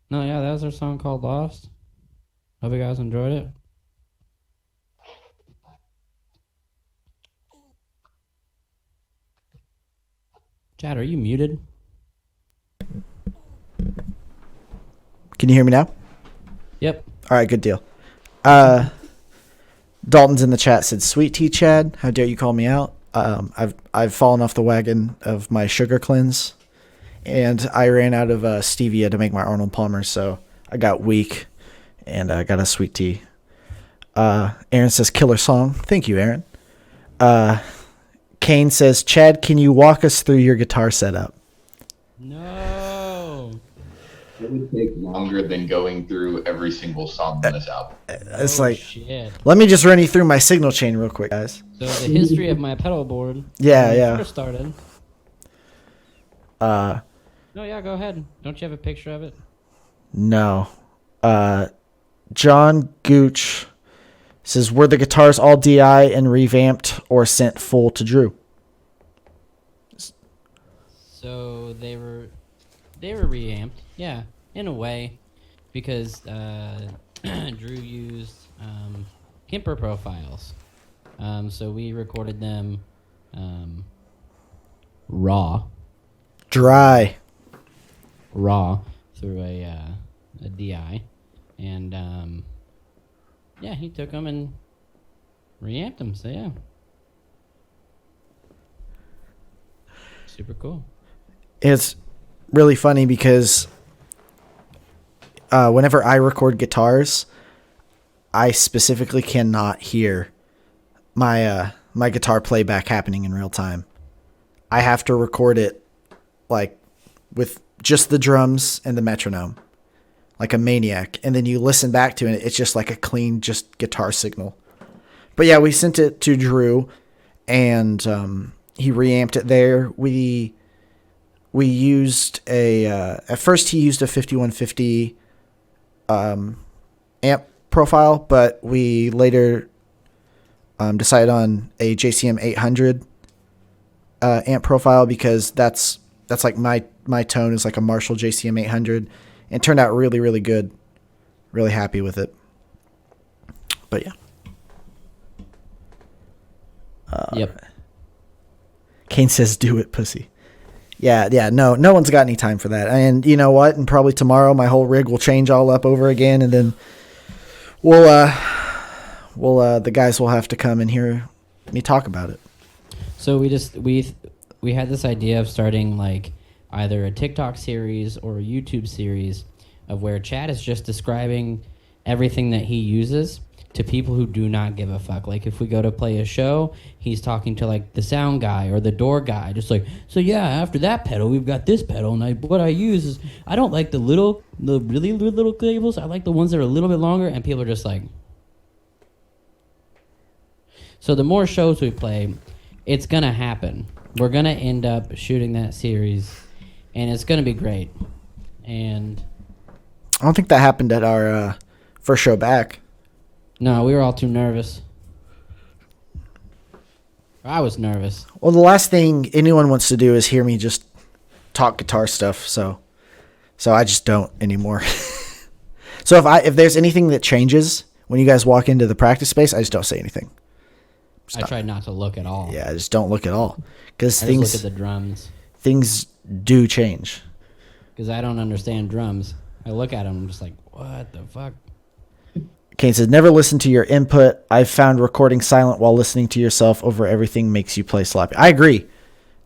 No, yeah, that was our song called Lost. Hope you guys enjoyed it. Chad, are you muted? Can you hear me now? Yep. All right, good deal. Dalton's in the chat said, "Sweet tea, Chad. How dare you call me out? I've fallen off the wagon of my sugar cleanse, and I ran out of stevia to make my Arnold Palmer, so I got weak, and I got a sweet tea." Aaron says, "Killer song." Thank you, Aaron. Kane says, "Chad, can you walk us through your guitar setup?" No. It would take longer than going through every single song on this album. It's Oh, like, shit. let me just run you through my signal chain real quick, guys. So the history of my pedal board. Yeah, when it yeah. First started. Uh, No, yeah, go ahead. Don't you have a picture of it? no. John Gooch says, "Were the guitars all DI and revamped or sent full to Drew?" So they were reamped, yeah, in a way, because Drew used Kemper profiles. So we recorded them raw Dry. through a DI, and yeah, he took them and reamped them. So yeah, super cool. It's really funny because whenever I record guitars, I specifically cannot hear my my guitar playback happening in real time. I have to record it like with just the drums and the metronome, like a maniac, and then you listen back to it. It's just like a clean, just guitar signal. But yeah, we sent it to Drew, and he reamped it there. We used at first he used a 5150 amp profile, but we later decided on a JCM 800 amp profile because that's like my tone is like a Marshall JCM 800, and it turned out really, really good. Really happy with it. But yeah. Yep. Kane says, "Do it, pussy." Yeah. No one's got any time for that. And you know what? And probably tomorrow my whole rig will change all up over again, and then the guys will have to come and hear me talk about it. So we had this idea of starting like either a TikTok series or a YouTube series of where Chad is just describing everything that he uses to people who do not give a fuck. Like if we go to play a show, he's talking to like the sound guy or the door guy, just like, so yeah, after that pedal, we've got this pedal, and what I use is I don't like the really little cables. I like the ones that are a little bit longer, and people are just like. So the more shows we play, it's gonna happen. We're gonna end up shooting that series, and it's gonna be great. And I don't think that happened at our first show back. no, we were all too nervous. I was nervous. Well, the last thing anyone wants to do is hear me just talk guitar stuff, so I just don't anymore. So if there's anything that changes when you guys walk into the practice space, I just don't say anything. I tried not to look at all. Yeah, I just don't look at all because I just look at the drums things do change. because I don't understand drums. I look at them, I'm just like, what the fuck? Kane says, "Never listen to your input. I've found recording silent while listening to yourself over everything makes you play sloppy." I agree.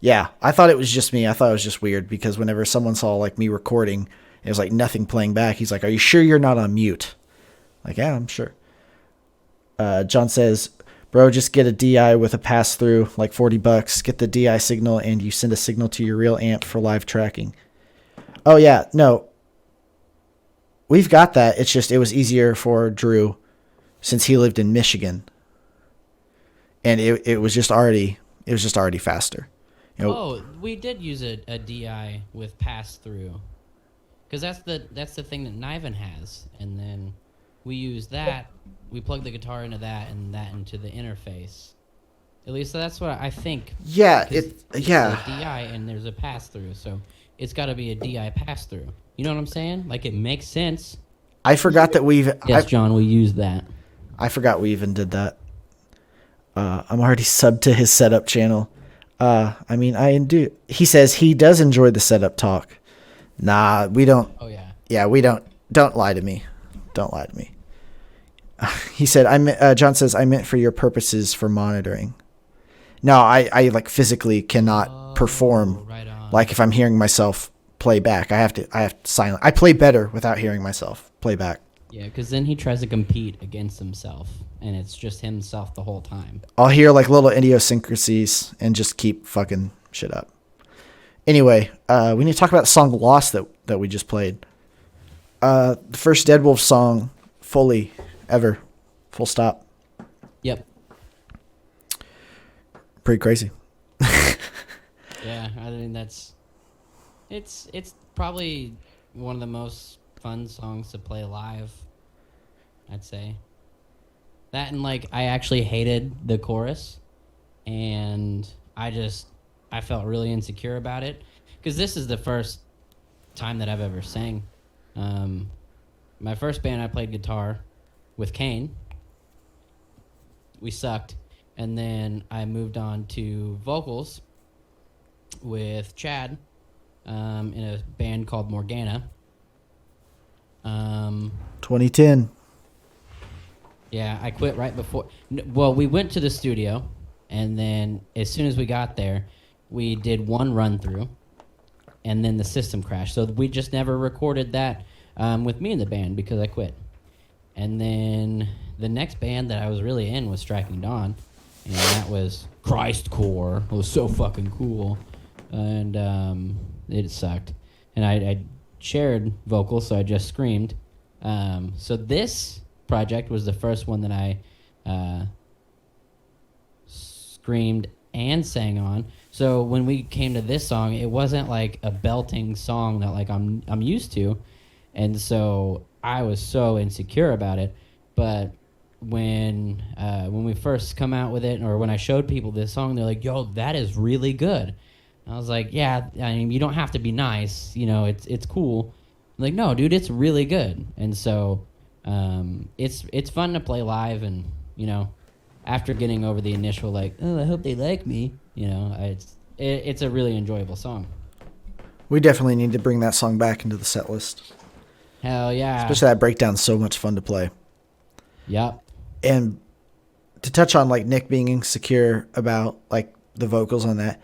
Yeah, I thought it was just me. I thought it was just weird because whenever someone saw like me recording, it was like nothing playing back. He's like, "Are you sure you're not on mute?" Like, yeah, I'm sure. John says, "Bro, just get a DI with a pass through, like $40. Get the DI signal and you send a signal to your real amp for live tracking." Oh yeah, no. We've got that. It's just it was easier for Drew since he lived in Michigan. And it was just already faster. You know, Oh, we did use a DI with pass through, because that's the thing that Niven has, and then we use that. We plug the guitar into that and that into the interface. At least that's what I think. yeah, 'Cause it's a DI and there's a pass through, so it's got to be a DI pass through. You know what I'm saying? Like it makes sense. I forgot that Yes, John, we use that. I forgot we even did that. I'm already subbed to his setup channel. I mean, I do. He says he does enjoy the setup talk. Nah, we don't. Oh yeah. Yeah, we don't. Don't lie to me. Don't lie to me. He said, John says, I meant for your purposes for monitoring. No, I like physically cannot perform. Right on. Like if I'm hearing myself play back, I have to silence. I play better without hearing myself play back. Yeah, because then he tries to compete against himself, and it's just himself the whole time. I'll hear like little idiosyncrasies and just keep fucking shit up. Anyway, we need to talk about the song Lost that we just played. The first Dead Wolf song fully ever. Full stop. Yep. Pretty crazy. Yeah, I mean it's probably one of the most fun songs to play live, I'd say. That and like I actually hated the chorus, and I felt really insecure about it because this is the first time that I've ever sang. My first band I played guitar with Kane. We sucked, and then I moved on to vocals with Chad in a band called Morgana. 2010. Yeah, I quit right before. Well, we went to the studio, and then as soon as we got there, we did one run through, and then the system crashed. So we just never recorded that with me in the band because I quit. And then the next band that I was really in was Striking Dawn, and that was Christcore. It was so fucking cool, and it sucked. And I shared vocals, so I just screamed. So this project was the first one that I screamed and sang on. So when we came to this song, it wasn't like a belting song that like I'm used to, and so I was so insecure about it. But when we first come out with it, or when I showed people this song, they're like, "Yo, that is really good." And I was like, "Yeah, I mean, you don't have to be nice, you know, it's cool." I'm like, "No, dude, it's really good." And so it's fun to play live, and you know, after getting over the initial like, "Oh, I hope they like me," you know, it's a really enjoyable song. We definitely need to bring that song back into the set list. Hell yeah. Especially that breakdown's so much fun to play. Yep. And to touch on like Nick being insecure about like the vocals on that,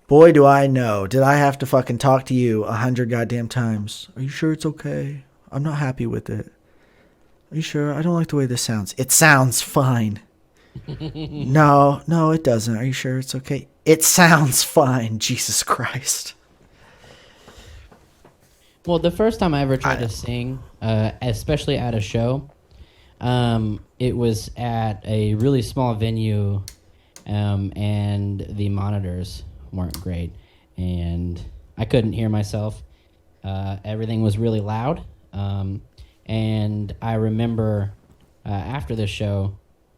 boy, do I know. Did I have to fucking talk to you 100 goddamn times? Are you sure it's okay? I'm not happy with it. Are you sure? I don't like the way this sounds. It sounds fine. No, it doesn't. Are you sure it's okay? It sounds fine. Jesus Christ. Well, the first time I ever tried to sing, especially at a show, it was at a really small venue, and the monitors weren't great, and I couldn't hear myself. Everything was really loud, and I remember after the show,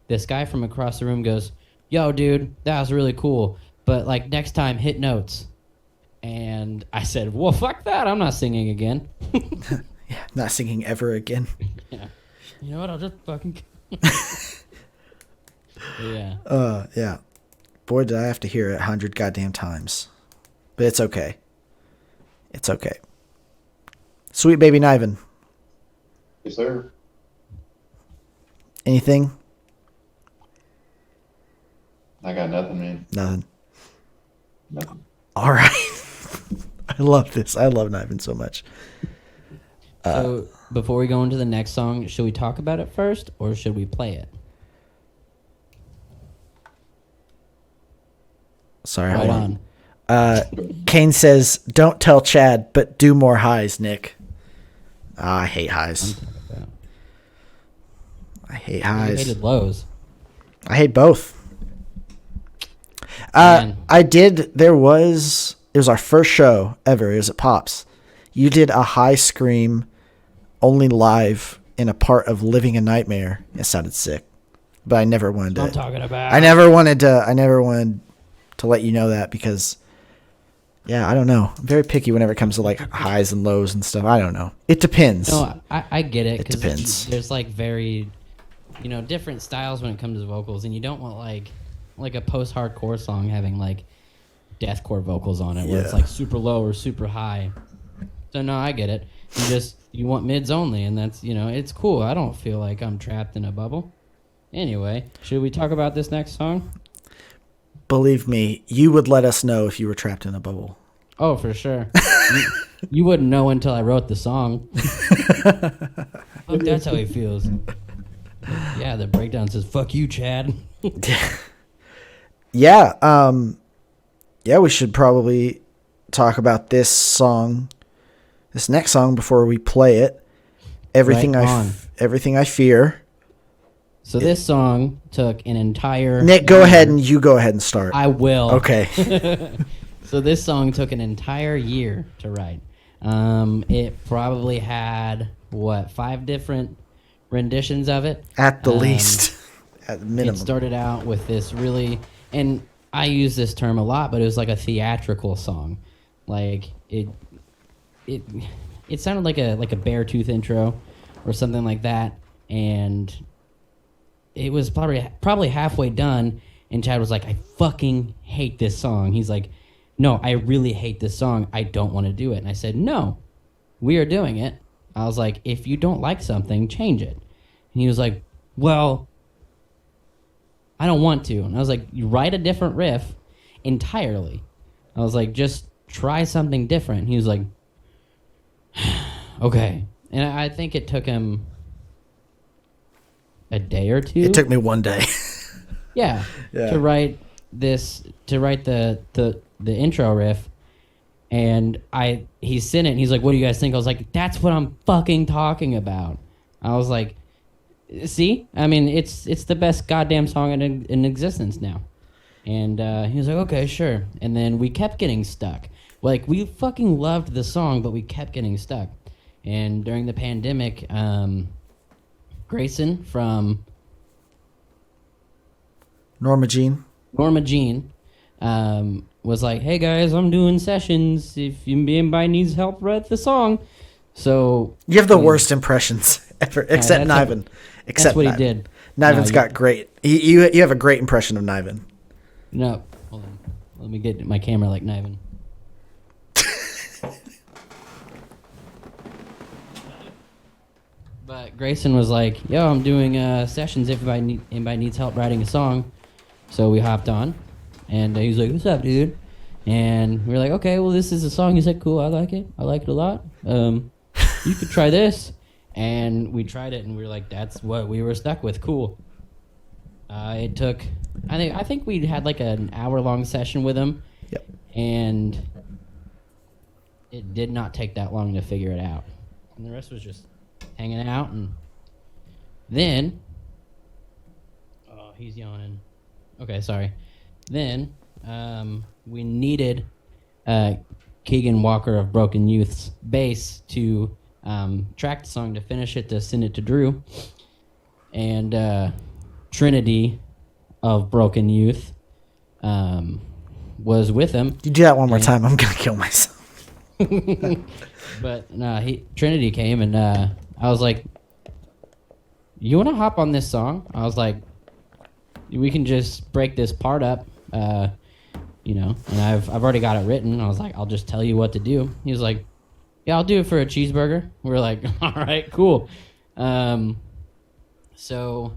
this guy from across the room goes, "Yo, dude, that was really cool, but like next time, hit notes." And I said, "Well, fuck that. I'm not singing again." Yeah, not singing ever again. Yeah. You know what? I'll just fucking... Yeah. Yeah. Boy, did I have to hear it 100 goddamn times. But it's okay. It's okay. Sweet baby Niven. Yes, sir. Anything? I got nothing, man. Nothing. Nothing. All right. I love this. I love Niven so much. So before we go into the next song, should we talk about it first, or should we play it? Sorry, Right hold on. Kane says, "Don't tell Chad, but do more highs, Nick." I hate highs. I hate I highs. hated lows. I hate both. Man. I did. It was our first show ever. It was at Pops. You did a high scream, only live in a part of Living a Nightmare. It sounded sick, but I never wanted to. I'm talking about. I never wanted to let you know that because, yeah, I don't know. I'm very picky whenever it comes to like highs and lows and stuff. I don't know. It depends. No, I get it. It 'Cause depends. There's like very, different styles when it comes to vocals, and you don't want like like a post-hardcore song having like deathcore vocals on it, where it's Yeah. like super low or super high. So no, I get it. You want mids only, and that's, it's cool. I don't feel like I'm trapped in a bubble. Anyway, should we talk about this next song? Believe me, you would let us know if you were trapped in a bubble. Oh, for sure. you wouldn't know until I wrote the song. Fuck, that's how he feels. Yeah, the breakdown says, "Fuck you, Chad." Yeah, we should probably talk about this next song before we play it. Everything Right on. Everything I Fear. So this song took an entire... Nick, go ahead and start. I will. Okay. So this song took an entire year to write. It probably had, 5 different renditions of it? At the least. At the It minimum. started out with this really... And I use this term a lot, but it was like a theatrical song. Like, it sounded like a Beartooth intro or something like that. And it was probably halfway done, and Chad was like, "I fucking hate this song." He's like, "No, I really hate this song. I don't want to do it." And I said, "No, we are doing it." I was like, "If you don't like something, change it." And he was like, "Well, I don't want to." And I was like, "You write a different riff entirely." I was like, "Just try something different." And he was like, "Okay." And I think it took him a day or two. It took me one day. Yeah. Yeah. To write the intro riff, and he sent it, and he's like, "What do you guys think?" I was like, "That's what I'm fucking talking about." I was like, "See, I mean, it's the best goddamn song in existence now." And he was like, "Okay, sure." And then we kept getting stuck. Like, we fucking loved the song, but we kept getting stuck. And during the pandemic, Grayson from Norma Jean. Was like, "Hey guys, I'm doing sessions. If anybody needs help, write the song." So You have the worst impressions ever, except that's Niven. that's what he did. Niven's No, got great. You have a great impression of Niven. No, hold on. Let me get my camera like Niven. But Grayson was like, "Yo, I'm doing sessions. If anybody needs help writing a song." So we hopped on, and he was like, "What's up, dude?" And we were like, "Okay, well, this is a song." He's like, "Cool, I like it. I like it a lot. You could try this." And we tried it, and we were like, "That's what we were stuck with. Cool." It took, I think we had like an hour-long session with him. Yep. And it did not take that long to figure it out. And the rest was just hanging out. And then, oh, he's yawning. Okay, sorry. Then we needed Keegan Walker of Broken Youth's bass to track the song, to finish it, to send it to Drew. And Trinity of Broken Youth was with him. You do that one more time, I'm gonna kill myself. But Trinity came, and I was like, "You want to hop on this song?" I was like, "We can just break this part up, and I've already got it written." I was like, "I'll just tell you what to do." He was like, "Yeah, I'll do it for a cheeseburger." We were like, "All right, cool." So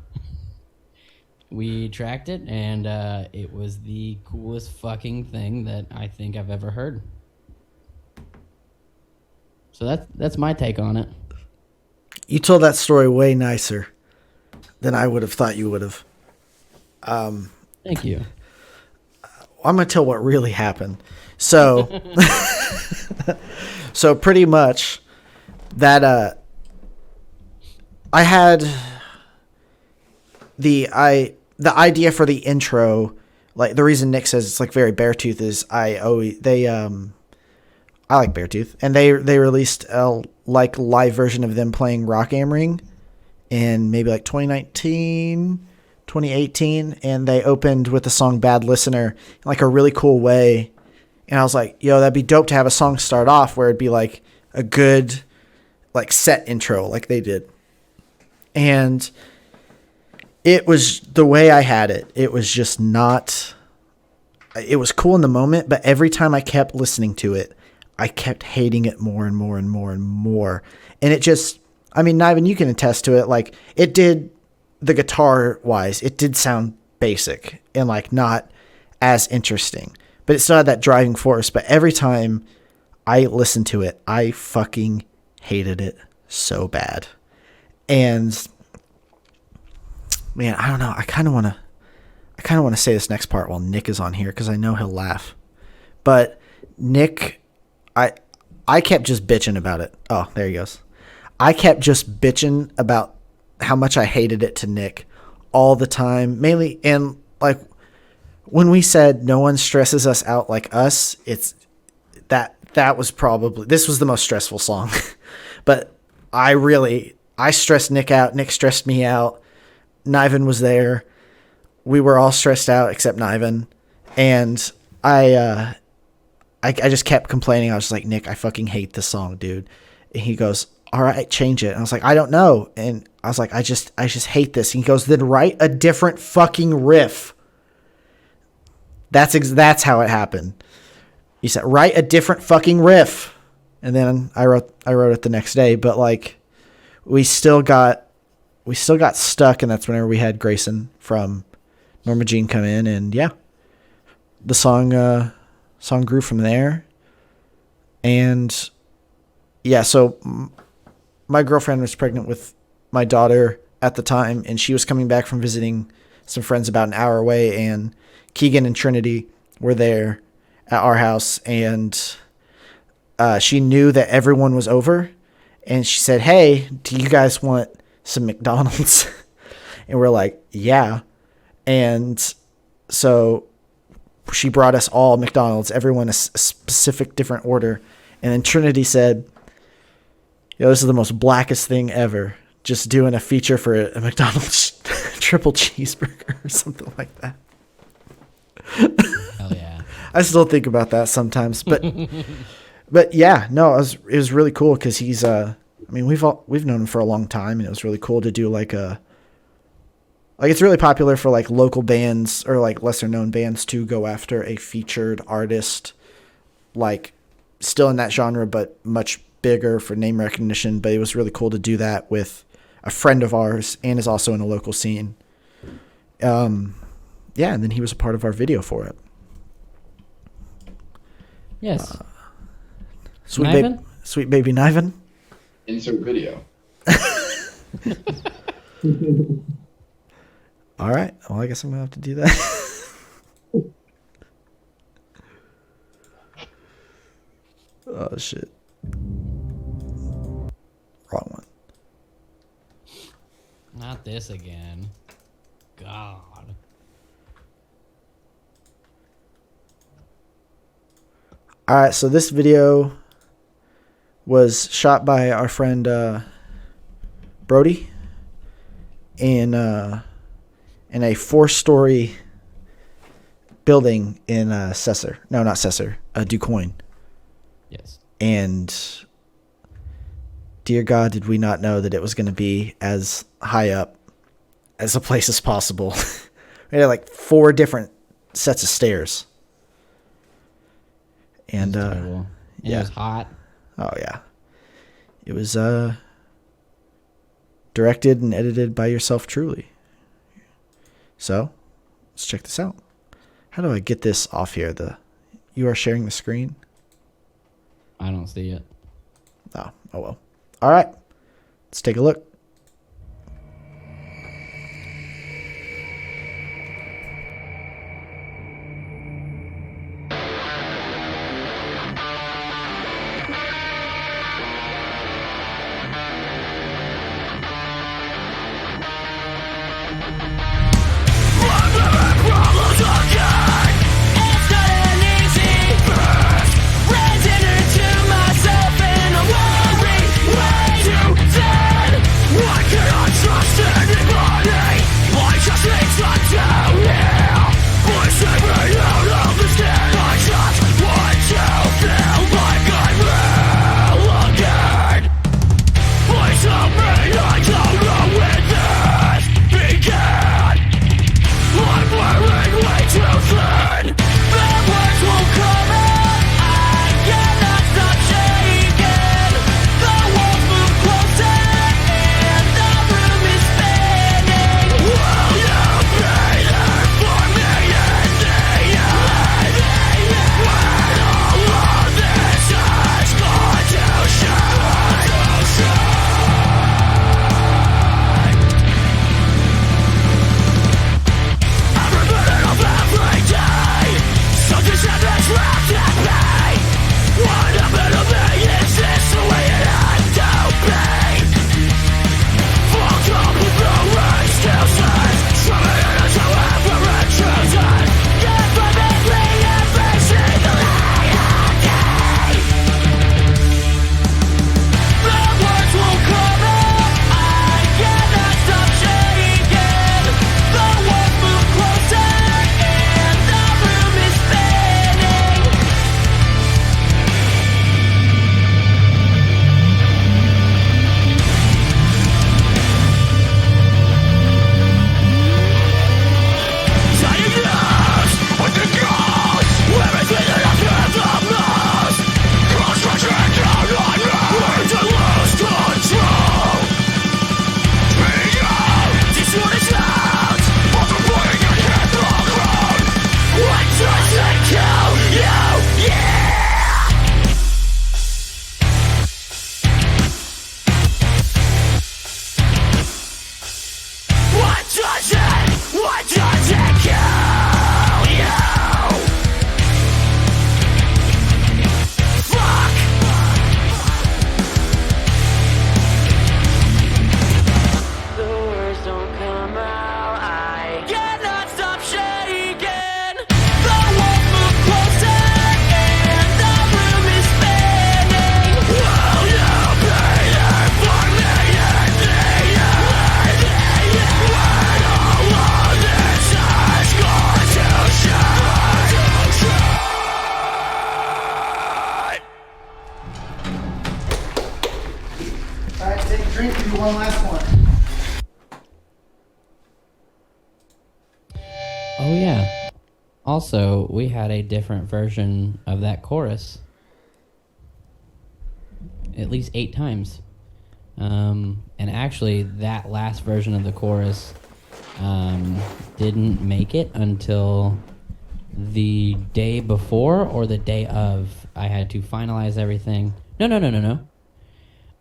we tracked it, and it was the coolest fucking thing that I think I've ever heard. So that's my take on it. You told that story way nicer than I would have thought you would have. Thank you. I'm gonna tell what really happened. So, so pretty much that I had the idea for the intro. Like, the reason Nick says it's like very Beartooth is I like Beartooth, and they released a like live version of them playing Rock Am Ring in maybe like 2019, 2018, and they opened with the song Bad Listener in like a really cool way. And I was like, yo, that'd be dope to have a song start off where it'd be like a good like set intro like they did. And it was the way I had it. It was just not. It was cool in the moment, but every time I kept listening to it, I kept hating it more and more and more and more. And it just, I mean, Niven, you can attest to it. Like, it did, the guitar wise, it did sound basic and like not as interesting, but it still had that driving force. But every time I listened to it, I fucking hated it so bad. And man, I don't know. I kind of want to say this next part while Nick is on here, because I know he'll laugh. But Nick, I kept just bitching about it. Oh, there he goes. I kept just bitching about how much I hated it to Nick all the time. Mainly, and like when we said no one stresses us out like us, it's that was probably, this was the most stressful song. But I stressed Nick out. Nick stressed me out. Niven was there. We were all stressed out except Niven. And I just kept complaining. I was like, Nick, I fucking hate this song, dude. And he goes, all right, change it. And I was like, I don't know. And I was like, I just hate this. And he goes, then write a different fucking riff. That's how it happened. He said, write a different fucking riff. And then I wrote it the next day. But like, we still got stuck. And that's whenever we had Grayson from Norma Jean come in. And yeah, the song grew from there. And yeah, so my girlfriend was pregnant with my daughter at the time, and she was coming back from visiting some friends about an hour away, and Keegan and Trinity were there at our house, and she knew that everyone was over, and she said, hey, do you guys want some McDonald's? And we're like, yeah. And so she brought us all McDonald's, everyone a specific different order. And then Trinity said, yo, this is the most blackest thing ever. Just doing a feature for a McDonald's triple cheeseburger or something like that. Hell yeah. I still think about that sometimes. But but yeah, no, it was really cool because he's I mean, we've known him for a long time, and it was really cool to do like it's really popular for like local bands or like lesser known bands to go after a featured artist, like still in that genre, but much bigger for name recognition. But it was really cool to do that with a friend of ours and is also in a local scene. Yeah. And then he was a part of our video for it. Yes. Sweet baby Niven. Insert video. All right. Well, I guess I'm going to have to do that. Oh, shit. Wrong one. Not this again. God. All right. So this video was shot by our friend Brody in a 4-story building in Cesar. No, not Cesar. DuQuoin. Yes. And dear God, did we not know that it was going to be as high up as the place as possible. We had like 4 different sets of stairs. And Terrible. And yeah. It was hot. Oh yeah. It was directed and edited by yourself truly. So, let's check this out. How do I get this off here? You are sharing the screen? I don't see it. Oh well. All right. Let's take a look. Rented to myself and I'm worried way too dead. drink and do one last one. Oh yeah. Also, we had a different version of that chorus. At least 8 times. And actually, that last version of the chorus didn't make it until the day before or the day of. I had to finalize everything. No.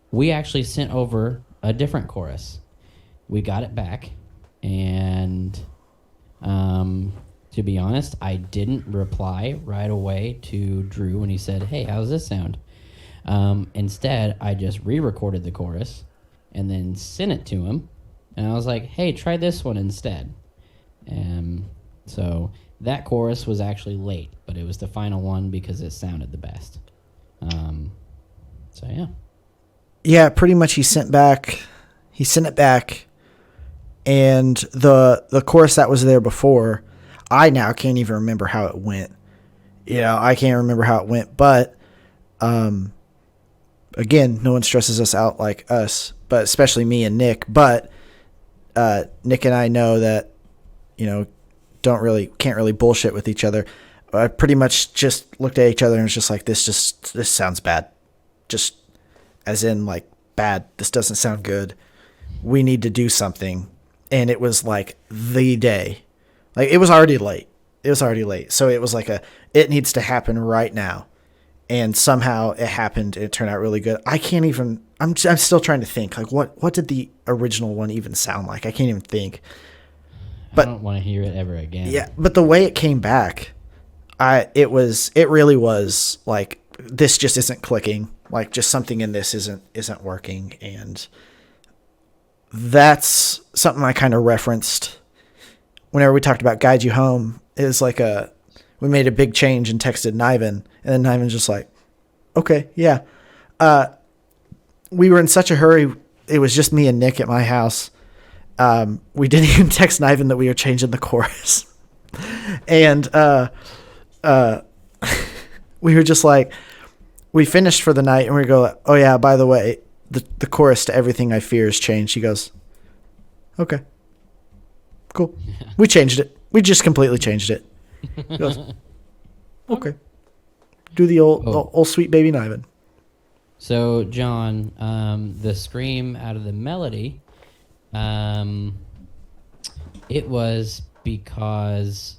We actually sent over a different chorus. We got it back, and to be honest, I didn't reply right away to Drew when he said, "Hey, how's this sound?" Instead, I just re-recorded the chorus and then sent it to him, and I was like, "Hey, try this one instead." So that chorus was actually late, but it was the final one because it sounded the best. So yeah. Yeah, pretty much he sent it back, and the chorus that was there before, I now can't even remember how it went. I can't remember how it went, but again, no one stresses us out like us, but especially me and Nick. But Nick and I know that can't really bullshit with each other. I pretty much just looked at each other and was just like, this sounds bad. Just as in like bad. This doesn't sound good. We need to do something. And it was like the day. Like it was already late. So it was like it needs to happen right now. And somehow it happened. And it turned out really good. I'm still trying to think like what did the original one even sound like? I can't even think. But I don't want to hear it ever again. Yeah, but the way it came back, it really was like, this just isn't clicking. Like just something in this isn't working, and that's something I kind of referenced whenever we talked about Guide You Home. It was like we made a big change and texted Niven, and then Niven's just like, okay, yeah. We were in such a hurry. It was just me and Nick at my house. We didn't even text Niven that we were changing the chorus. And we were just like, we finished for the night and we go, oh yeah, by the way, the chorus to Everything I Fear has changed. He goes, okay, cool. We changed it. We just completely changed it. He goes, okay. Do the old sweet baby Niven. So, John, the scream out of the melody, it was because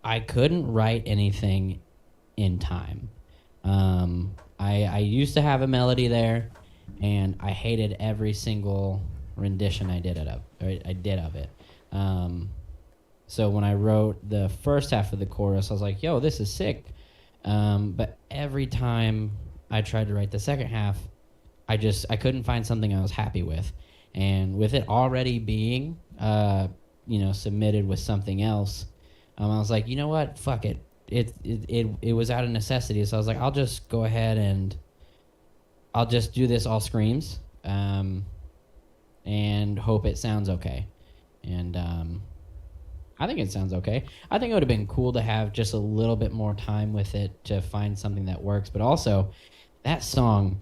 I couldn't write anything in time. I used to have a melody there, and I hated every single rendition I did of it. So when I wrote the first half of the chorus, I was like, yo, this is sick. But every time I tried to write the second half, I couldn't find something I was happy with. And with it already being, submitted with something else, I was like, you know what? Fuck it. It was out of necessity. So I was like, I'll just go ahead and I'll just do this all screams, and hope it sounds okay. And I think it sounds okay. I think it would have been cool to have just a little bit more time with it to find something that works. But also, that song,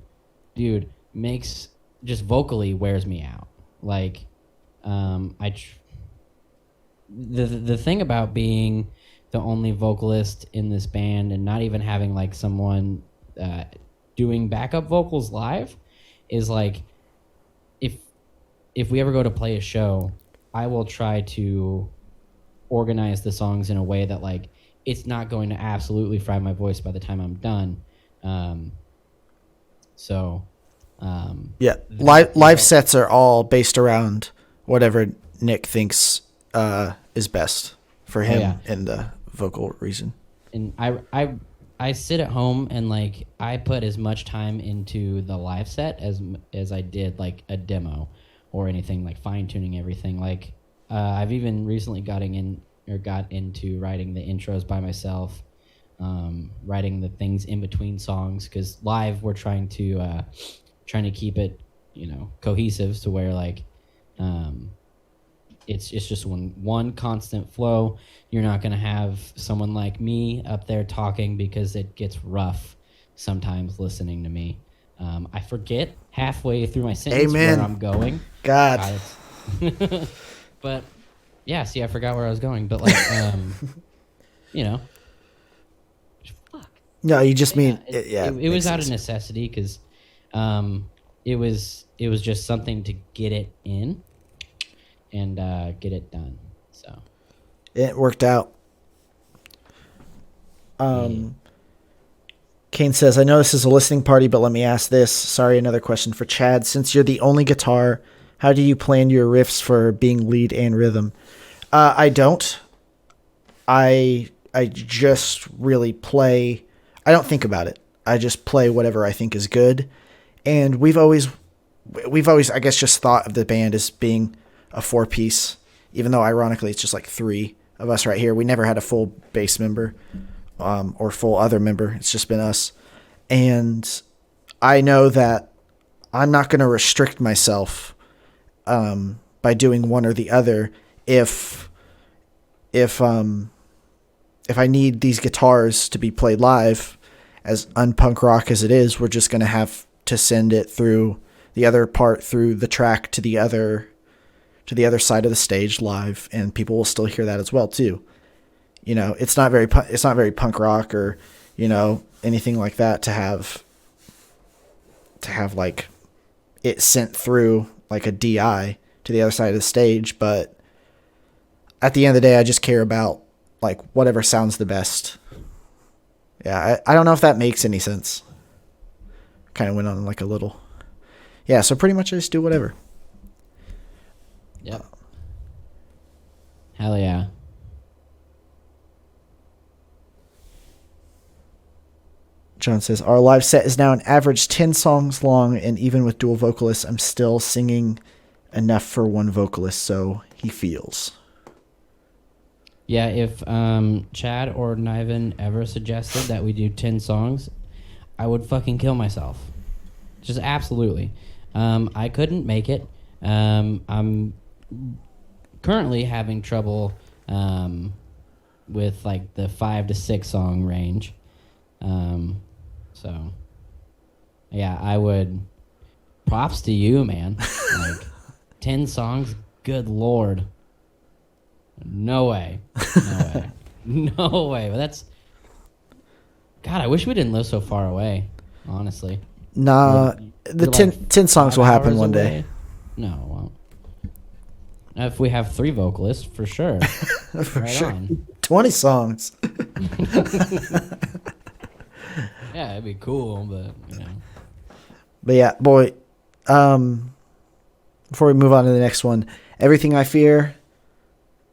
dude, makes just vocally wears me out. Like, the thing about being the only vocalist in this band and not even having like someone doing backup vocals live is like, if we ever go to play a show, I will try to organize the songs in a way that like it's not going to absolutely fry my voice by the time I'm done. Live sets are all based around whatever Nick thinks is best for him and the vocal reason. And I sit at home and like I put as much time into the live set as I did like a demo or anything, like fine tuning everything. Like I've even recently got into writing the intros by myself, writing the things in between songs, because live we're trying to keep it, cohesive to where like it's just one constant flow. You're not going to have someone like me up there talking because it gets rough sometimes listening to me. I forget halfway through my sentence Amen. where I'm going. God. It's- but yeah, see, I forgot where I was going. But like, you know, fuck. No, you just mean Yeah, yeah. it was makes out of sense. necessity because it was just something to get it in and get it done. So It worked out. yeah. Kane says, I know this is a listening party, but let me ask this. Sorry, another question for Chad. Since you're the only guitar, how do you plan your riffs for being lead and rhythm? I don't. I just really play. I don't think about it. I just play whatever I think is good. And we've always, I guess, just thought of the band as being a 4-piece, even though ironically it's just like 3 of us right here. We never had a full bass member or full other member. It's just been us. And I know that I'm not going to restrict myself by doing one or the other. If I need these guitars to be played live, as unpunk rock as it is, we're just going to have to send it through the other part, through the track to the other side of the stage live, and people will still hear that as well too. You know, it's not very punk rock or, you know, anything like that to have like it sent through like a DI to the other side of the stage, but at the end of the day, I just care about like whatever sounds the best. Yeah, I don't know if that makes any sense. Kind of went on like a little. Yeah, so pretty much I just do whatever. Yep. Hell yeah. John says, our live set is now an average 10 songs long, and even with dual vocalists, I'm still singing enough for one vocalist, so he feels. Yeah, if Chad or Niven ever suggested that we do 10 songs, I would fucking kill myself. Just absolutely. I couldn't make it. I'm currently having trouble with like the 5 to 6 song range. So, yeah, I would. Props to you, man. Like 10 songs, good lord. No way. No way. No way. But that's. God, I wish we didn't live so far away, honestly. Nah, the We're 10 songs 5 will happen hours one day. away. No, it won't. If we have 3 vocalists, for sure. For Right sure. on. 20 songs. Yeah, it'd be cool, but, you know. But yeah, boy, before we move on to the next one, Everything I Fear,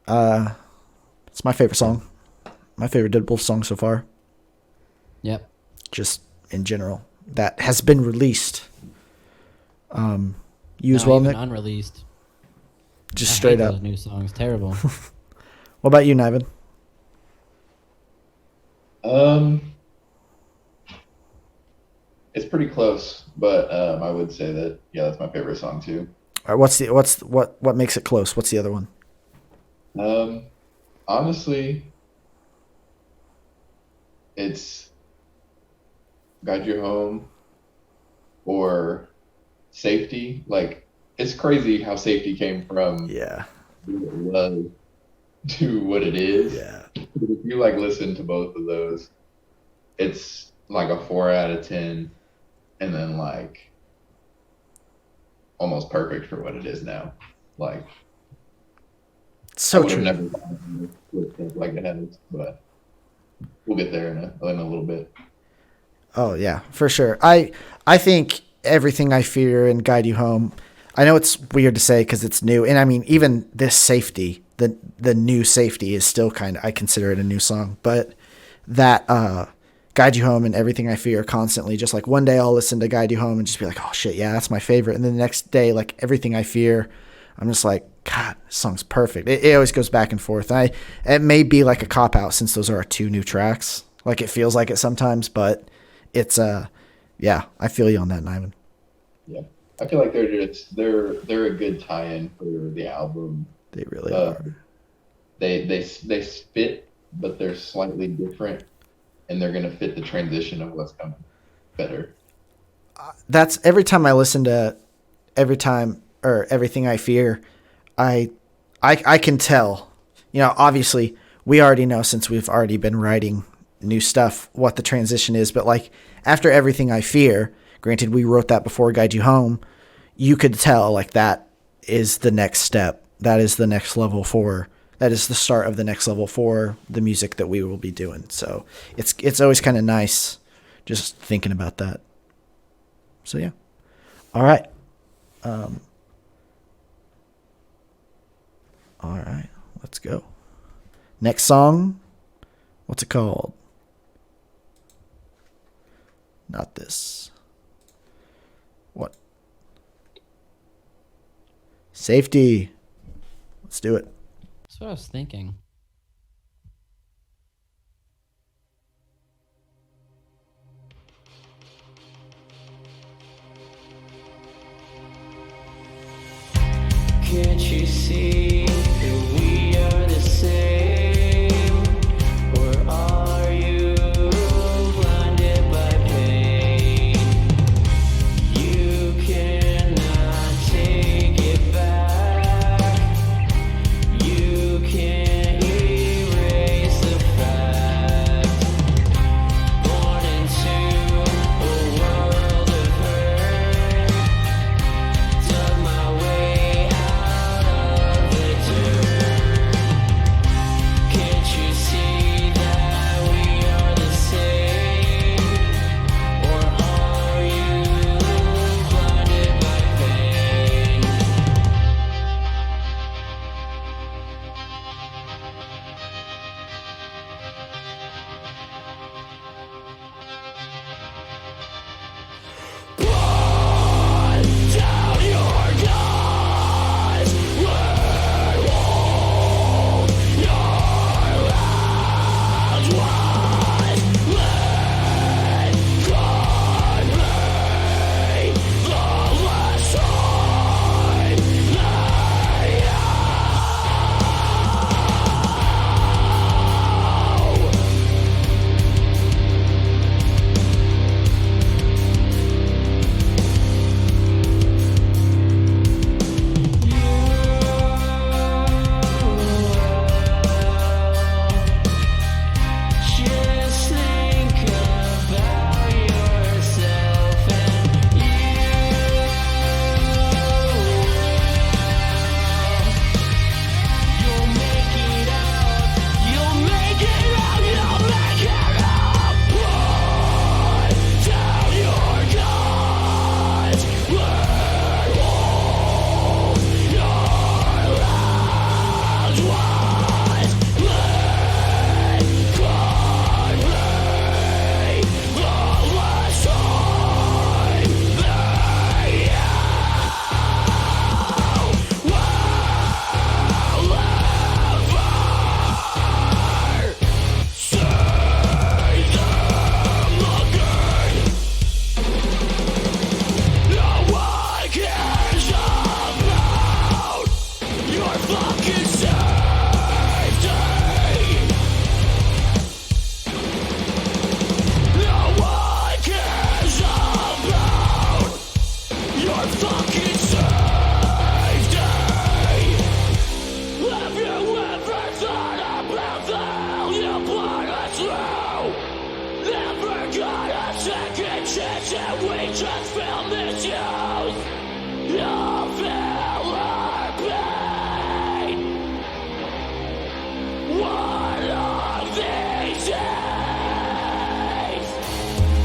it's my favorite song. My favorite Dead Wolf song so far. Yep. Just in general. That has been released. You as No, well, even Nick? unreleased. Just I straight hate up. those new songs. Terrible. What about you, Niven? It's pretty close, but I would say that that's my favorite song too. All right, what makes it close? What's the other one? Honestly, it's Guide You Home or Safety. Like, it's crazy how Safety came from Yeah. who it was to what it is. Yeah. If you like listen to both of those, it's like a 4 out of 10, and then like almost perfect for what it is now. Like, I So would have true. never done it with it like it has, but we'll get there in a little bit. Oh yeah, for sure. I think Everything I Fear and Guide You Home. I know it's weird to say because it's new, and I mean even this Safety, the new Safety is still kind of, I consider it a new song, but that Guide You Home and Everything I Fear constantly, just like one day I'll listen to Guide You Home and just be like, oh shit, yeah, that's my favorite, and then the next day like Everything I Fear, I'm just like, God, this song's perfect. It always goes back and forth. It may be like a cop out since those are our 2 new tracks. Like it feels like it sometimes, but it's yeah, I feel you on that, Nyman. Yeah, I feel like they're a good tie-in for the album. They really Uh, are. they fit, but they're slightly different, and they're gonna fit the transition of what's coming better. that's every time I listen to Everything I Fear, I can tell, obviously we already know since we've already been writing new stuff what the transition is, but like after Everything I Fear, granted we wrote that before Guide You Home, you could tell like that is the next step. That is the next level that is the start of the next level for the music that we will be doing. So it's always kind of nice just thinking about that. So yeah. All right. All right, let's go. Next song. What's it called? Not this. What? Safety. Let's do it. That's what I was thinking. Can't you see that we are the same? Or are you blinded by pain? You cannot take it back. You can't erase the fact. Born into a world of hurt. Dug my way out of the dirt. Can't you see that we are the same? Or are you blinded by pain? Put down your guns. We're all your loud ones. Let God be the last time they Just think about yourself and you'll make it out. You'll make it out. You'll make it out. Put down your guns. We're all your loud ones. Let God be the last time they will ever see them again. No one cares about your fucking safety. No one cares about your fucking safety. Have you ever thought about the hell you put us through? Never got a second chance and we just feel misused. You feel our pain. One of these days.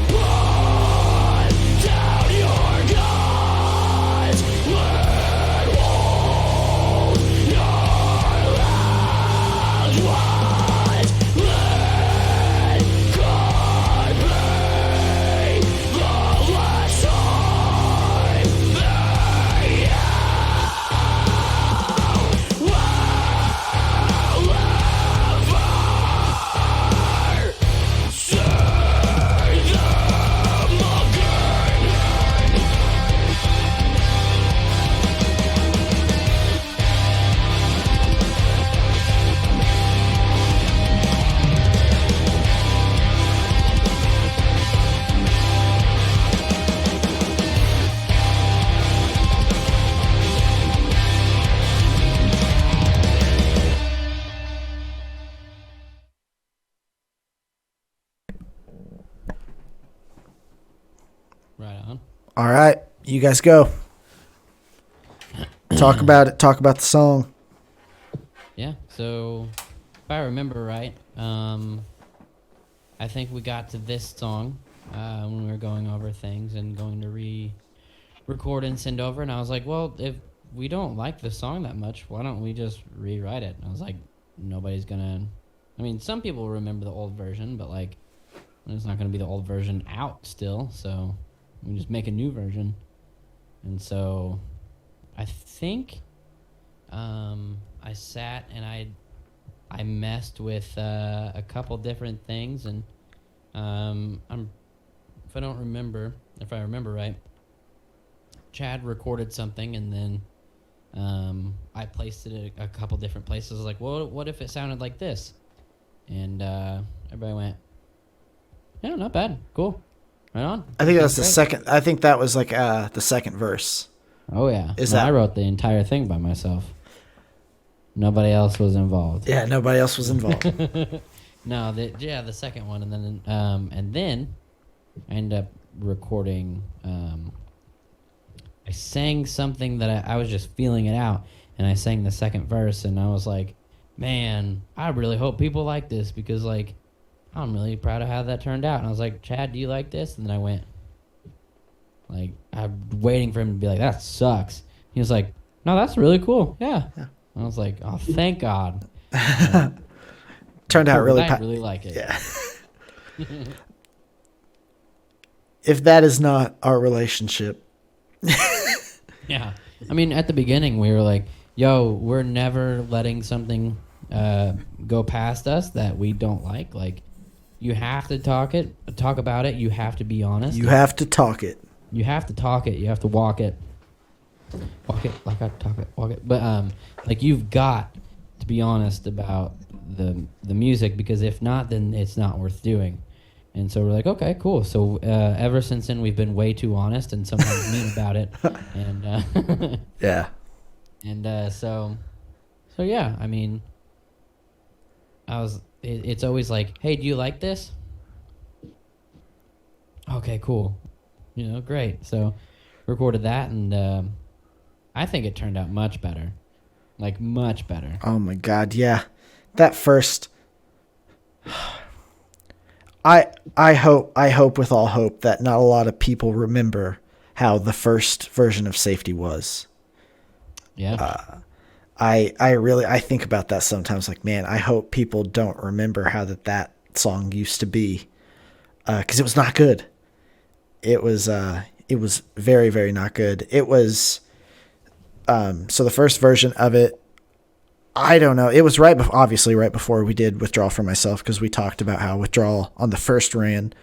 Put down your guns. We're all your loud ones. Let God be the last time they All right, you guys go. Talk about it. Talk about the song. Yeah. So, if I remember right, I think we got to this song when we were going over things and going to record and send over. And I was like, well, if we don't like the song that much, why don't we just rewrite it? And I was like, nobody's gonna. I mean, some people remember the old version, but like, there's not gonna be the old version out still. So we just make a new version. And so, I think, I sat and I messed with a couple different things, and if I remember right, Chad recorded something, and then I placed it a couple different places. I was like, well, what if it sounded like this? And everybody went, yeah, not bad, cool, right on. I think that's the Great. second. I think that was like the second verse. Oh yeah, Is no, that- I wrote the entire thing by myself. Nobody else was involved. Yeah, nobody else was involved. No, the second one, and then I ended up recording. I sang something that I was just feeling it out, and I sang the second verse, and I was like, man, I really hope people like this, because like I'm really proud of how that turned out. And I was like, Chad, do you like this? And then I went, like, I'm waiting for him to be like, that sucks. He was like, no, that's really cool. Yeah. I was like, oh, thank God. Turned out really. I really like it. Yeah. If that is not our relationship, Yeah. I mean, at the beginning, we were like, yo, we're never letting something go past us that we don't like. Like, you have to talk about it. You have to be honest. you have to talk it. You have to talk it. You have to walk it. Walk it like I talk it. Walk it. But like, you've got to be honest about the music, because if not, then it's not worth doing. And so we're like, okay, cool. So ever since then, we've been way too honest and sometimes mean about it. And Yeah. and so yeah. I mean, it's always like, hey, do you like this? Okay, cool. You know, great. So recorded that, and I think it turned out much better. Like, much better. Oh my God, yeah. That first I hope with all hope that not a lot of people remember how the first version of Safety was. Yeah. I think about that sometimes, like, man, I hope people don't remember how that song used to be, because it was not good. It was very, very not good. It was so the first version of it, I don't know. It was obviously right before we did Withdrawal for Myself, because we talked about how Withdrawal on the first run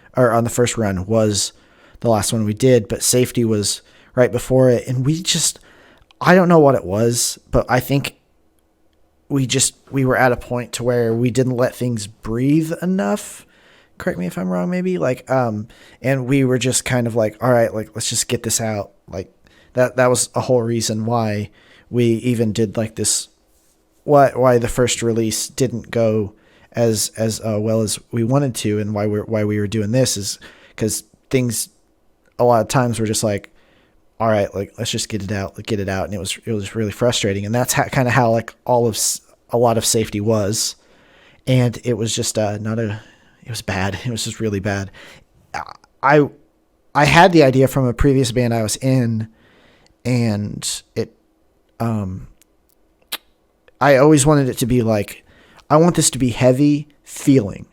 was the last one we did, but Safety was right before it, and I don't know what it was, but I think we were at a point to where we didn't let things breathe enough. Correct me if I'm wrong, maybe, like, and we were just kind of like, all right, like, let's just get this out. Like, that was a whole reason why we even did like this, why the first release didn't go as well as we wanted to, and why we were doing this is because things a lot of times were just like, all right, like, let's just get it out, and it was really frustrating, and that's kind of how like a lot of Safety was, and it was just it was bad. It was just really bad. I had the idea from a previous band I was in, and I always wanted it to be like, I want this to be heavy feeling,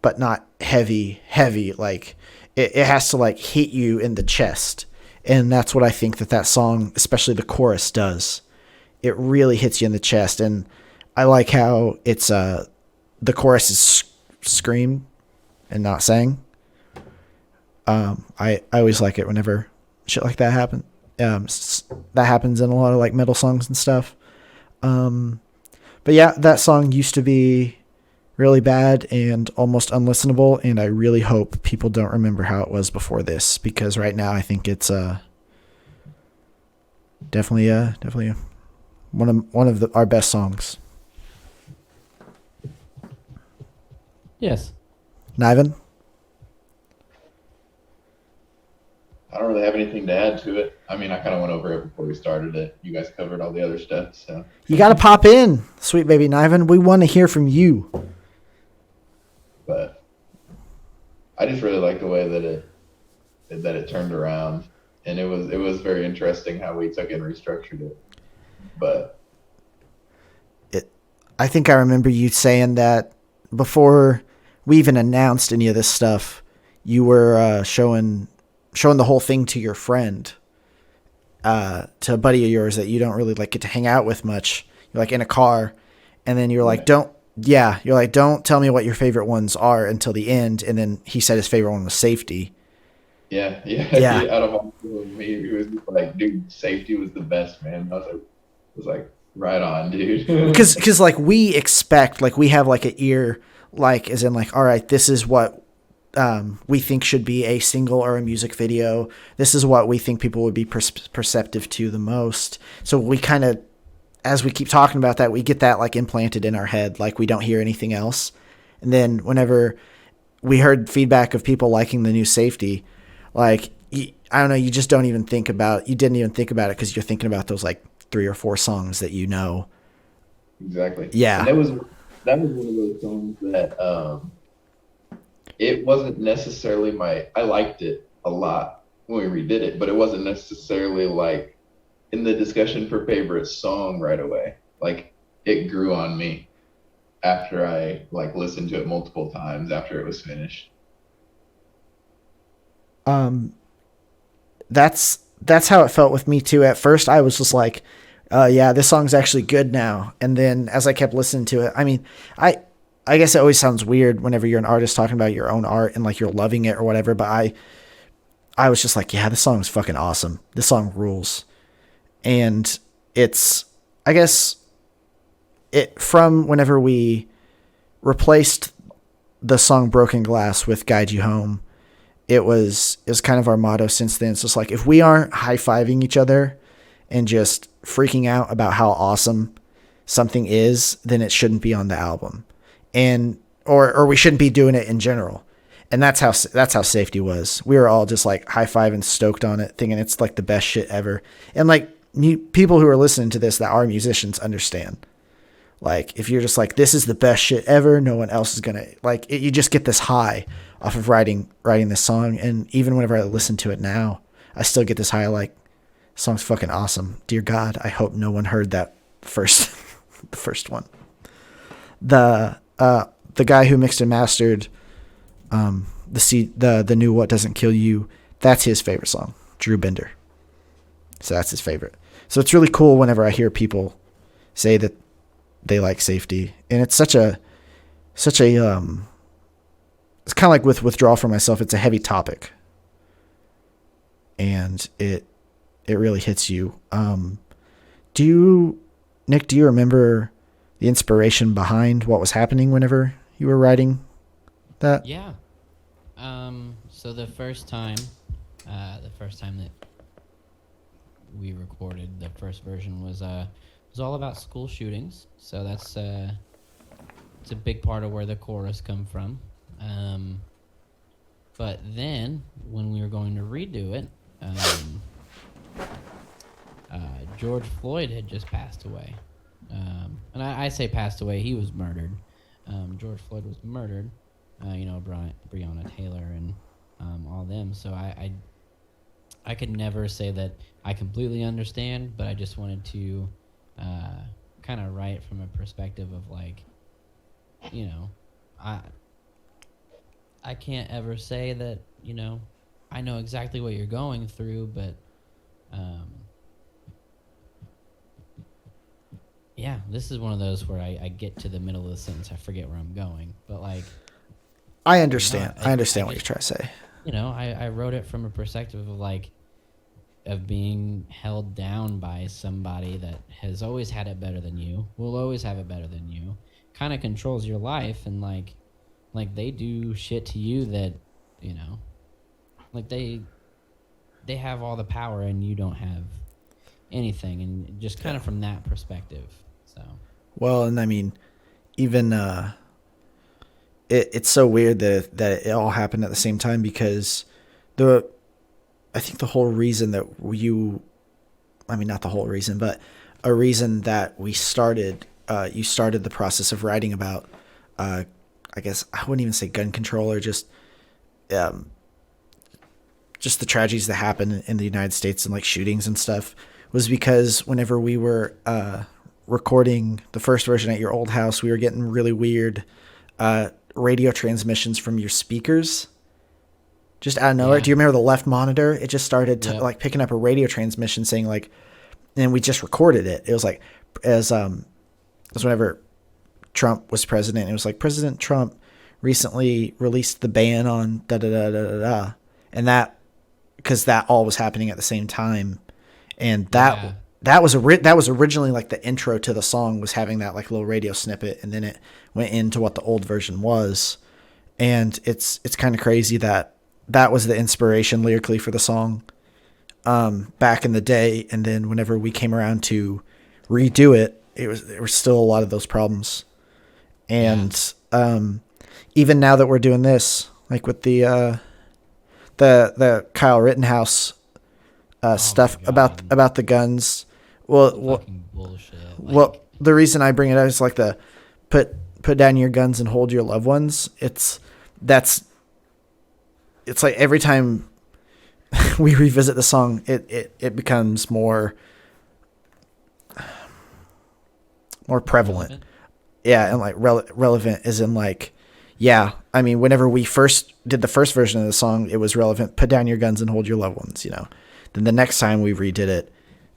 but not heavy. Like, it has to like hit you in the chest. And that's what I think that song, especially the chorus, does. It really hits you in the chest. And I like how it's, the chorus is screamed and not sang. I always like it whenever shit like that happens. That happens in a lot of like metal songs and stuff. But yeah, that song used to be really bad and almost unlistenable, and I really hope people don't remember how it was before this, because right now I think it's definitely one of our best songs. Yes. Niven? I don't really have anything to add to it. I mean, I kind of went over it before we started it. You guys covered all the other stuff, so. You got to pop in, sweet baby Niven. We want to hear from you. But I just really like the way that it turned around, and it was very interesting how we took and restructured it. But I think I remember you saying that before we even announced any of this stuff, you were showing the whole thing to your friend, to a buddy of yours that you don't really like get to hang out with much. You're like in a car, and then you're like, don't tell me what your favorite ones are until the end. And then he said his favorite one was Safety. yeah. Out of all of them, he was just like, dude, Safety was the best, man. I was like, right on, dude. Because like we expect, like we have like an ear, like as in like, all right, this is what we think should be a single or a music video. This is what we think people would be perceptive to the most. So we kind of, as we keep talking about that, we get that like implanted in our head, like we don't hear anything else. And then whenever we heard feedback of people liking the new Safety, like, I don't know, you just don't even think about, you didn't even think about it because you're thinking about those like 3 or 4 songs that you know. Exactly. Yeah. And that was one of those songs that it wasn't necessarily I liked it a lot when we redid it, but it wasn't necessarily like in the discussion for favorite song right away. Like it grew on me after I like listened to it multiple times after it was finished. That's how it felt with me too. At first I was just like, yeah, this song's actually good now. And then as I kept listening to it, I mean, I guess it always sounds weird whenever you're an artist talking about your own art and like you're loving it or whatever, but I was just like, yeah, this song is fucking awesome. This song rules. And it's, I guess it, from whenever we replaced the song Broken Glass with Guide You Home, it was kind of our motto since then. It's just like, if we aren't high-fiving each other and just freaking out about how awesome something is, then it shouldn't be on the album. And, or we shouldn't be doing it in general. And that's how Safety was. We were all just like high-fiving, stoked on it, thinking it's like the best shit ever. And like people who are listening to this that are musicians understand. Like, if you're just like, this is the best shit ever, no one else is gonna like it, you just get this high off of writing this song. And even whenever I listen to it now, I still get this high, like, song's fucking awesome. Dear God, I hope no one heard that first the first one. The guy who mixed and mastered the new What Doesn't Kill You, that's his favorite song, Drew Bender. So that's his favorite. So it's really cool whenever I hear people say that they like Safety. And it's such a it's kind of like with Withdrawal from Myself, it's a heavy topic. And it really hits you. Nick, do you remember the inspiration behind what was happening whenever you were writing that? Yeah. So the first time that we recorded the first version was all about school shootings. So that's it's a big part of where the chorus come from. But then when we were going to redo it, George Floyd had just passed away. And I say passed away, he was murdered. George Floyd was murdered. Breonna Taylor and all them. So I could never say that I completely understand, but I just wanted to kind of write from a perspective of like, you know, I can't ever say that, you know, I know exactly what you're going through, but yeah, this is one of those where I get to the middle of the sentence, I forget where I'm going, but like, I understand. I understand what you're trying to say. You know, I wrote it from a perspective of like, of being held down by somebody that has always had it better than you, will always have it better than you, kind of controls your life, and like they do shit to you that, you know, like they have all the power and you don't have anything, and just kind of from that perspective. So well, and I mean, even it's so weird that it all happened at the same time, because I think the whole reason that not the whole reason, but a reason that you started the process of writing about, I guess I wouldn't even say gun control, or just the tragedies that happen in the United States and like shootings and stuff, was because whenever we were recording the first version at your old house, we were getting really weird radio transmissions from your speakers just out of nowhere. Do you remember the left monitor? It just started like picking up a radio transmission saying like, and we just recorded it. It was like as whenever Trump was president, it was like, President Trump recently released the ban on da da da da da da, and that, because that all was happening at the same time, and that was originally like the intro to the song, was having that like little radio snippet, and then it went into what the old version was. And it's kind of crazy that was the inspiration lyrically for the song back in the day, and then whenever we came around to redo it, there were still a lot of those problems. And even now that we're doing this, like with the Kyle Rittenhouse stuff about the guns. Well, bullshit. Well, the reason I bring it up is like the put down your guns and hold your loved ones. It's like every time we revisit the song, it becomes more prevalent. Yeah, and like relevant is in like, yeah. I mean, whenever we first did the first version of the song, it was relevant. Put down your guns and hold your loved ones. Then the next time we redid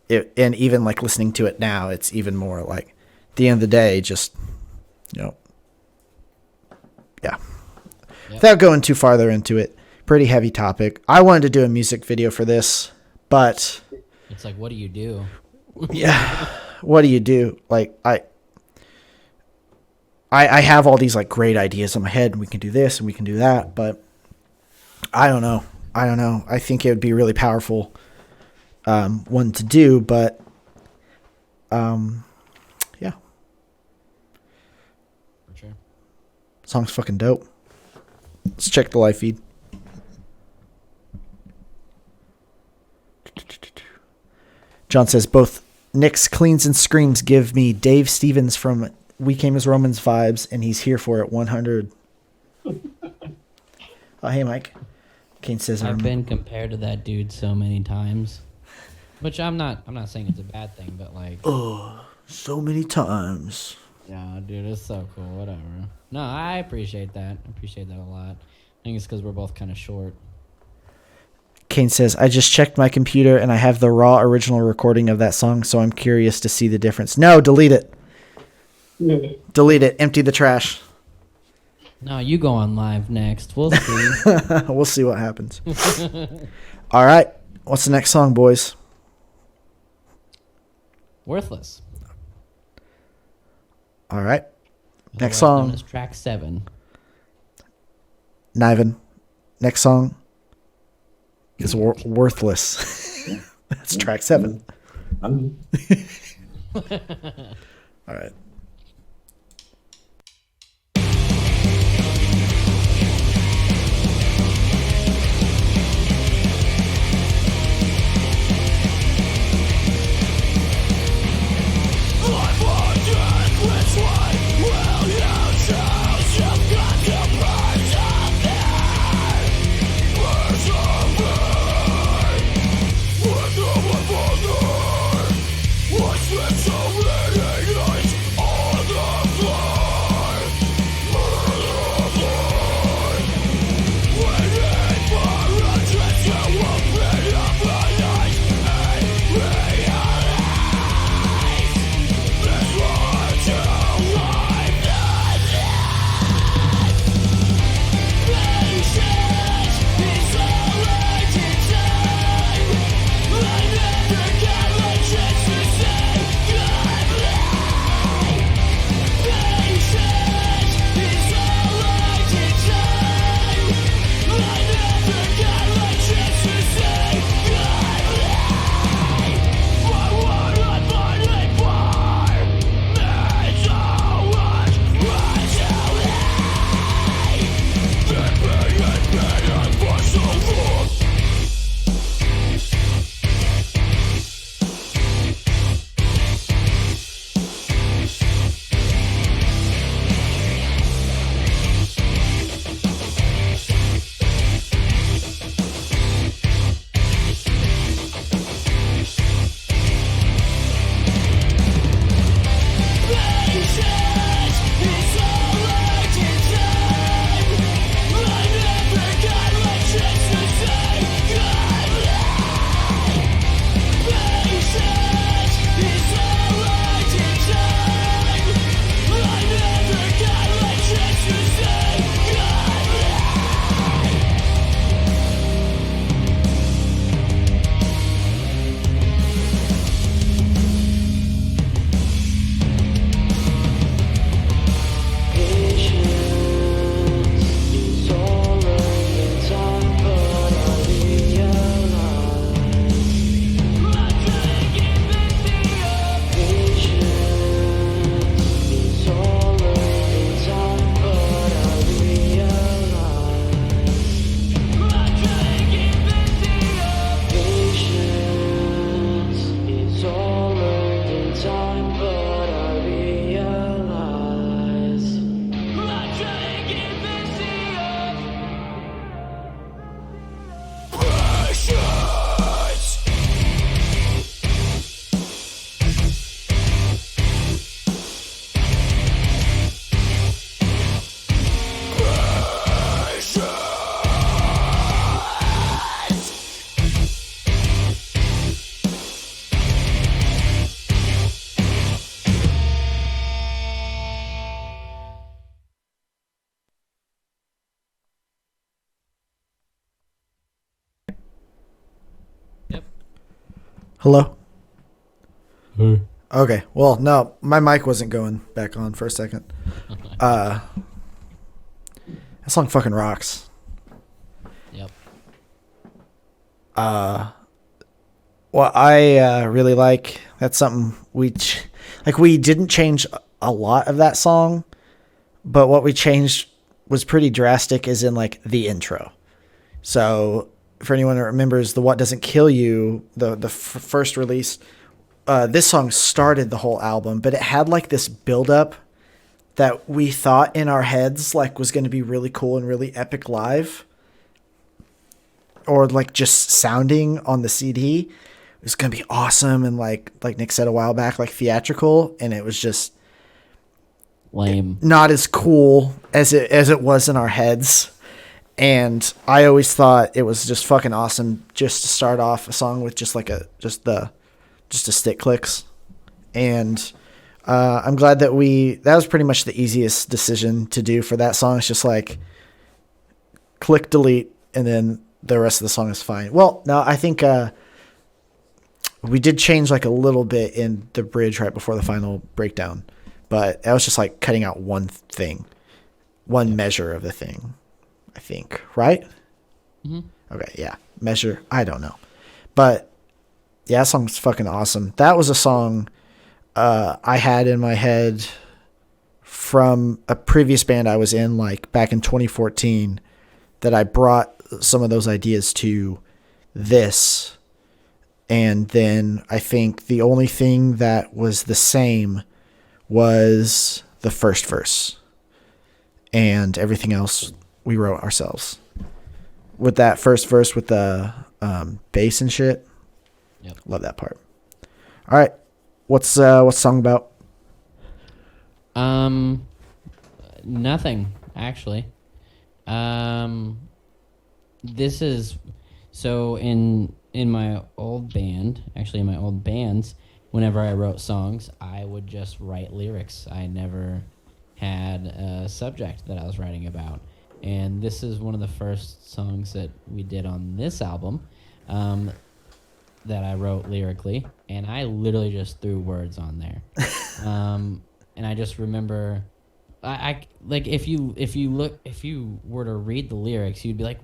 it, and even like listening to it now, it's even more like, at the end of the day, just yeah. Yep. Without going too farther into it, pretty heavy topic. I wanted to do a music video for this, but it's like, what do you do? Yeah, what do you do? Like I have all these like great ideas in my head, and we can do this and we can do that, but I don't know. I think it would be really powerful one to do, but yeah. For sure. Song's fucking dope. Let's check the live feed. John says both Nick's cleans and screams give me Dave Stevens from We Came as Romans vibes, and he's here for it 100. Oh, hey, Mike. Kane says I've been compared to that dude so many times, which I'm not saying it's a bad thing, but like, so many times. Yeah, dude, it's so cool. Whatever. No, I appreciate that. I appreciate that a lot. I think it's because we're both kind of short. Kane says, I just checked my computer and I have the raw original recording of that song, so I'm curious to see the difference. No, delete it. Delete it. Empty the trash. No, you go on live next. We'll see. We'll see what happens. All right. What's the next song, boys? Worthless. All right. Next Otherwise known song. as track 7. Niven. Next song is Worthless. That's track 7. All right. What's been so many nights? Hello? Okay. Well, no, my mic wasn't going back on for a second. That song fucking rocks. Yep. Well, I really like, that's something we didn't change a lot of that song, but what we changed was pretty drastic, is in like the intro. So for anyone that remembers the What Doesn't Kill You, the first release, this song started the whole album, but it had like this buildup that we thought in our heads like was going to be really cool and really epic live, or like just sounding on the CD. It was going to be awesome and like Nick said a while back, like theatrical, and it was just Lame. not as cool as it was in our heads. And I always thought it was just fucking awesome just to start off a song with just a stick clicks. And I'm glad that that was pretty much the easiest decision to do for that song. It's just like click delete and then the rest of the song is fine. Well, no, I think we did change like a little bit in the bridge right before the final breakdown, but that was just like cutting out one measure of the thing, I think, right? Mm-hmm. Okay, yeah, measure, I don't know. But yeah, that song's fucking awesome. That was a song I had in my head from a previous band I was in, like back in 2014, that I brought some of those ideas to this. And then I think the only thing that was the same was the first verse, and everything else we wrote ourselves. With that first verse with the bass and shit. Yep. Love that part. All right. What's the song about? Nothing actually. This is so in my old band, actually in my old bands, whenever I wrote songs, I would just write lyrics. I never had a subject that I was writing about. And this is one of the first songs that we did on this album that I wrote lyrically, and I literally just threw words on there. And I just remember, I like if you were to read the lyrics, you'd be like,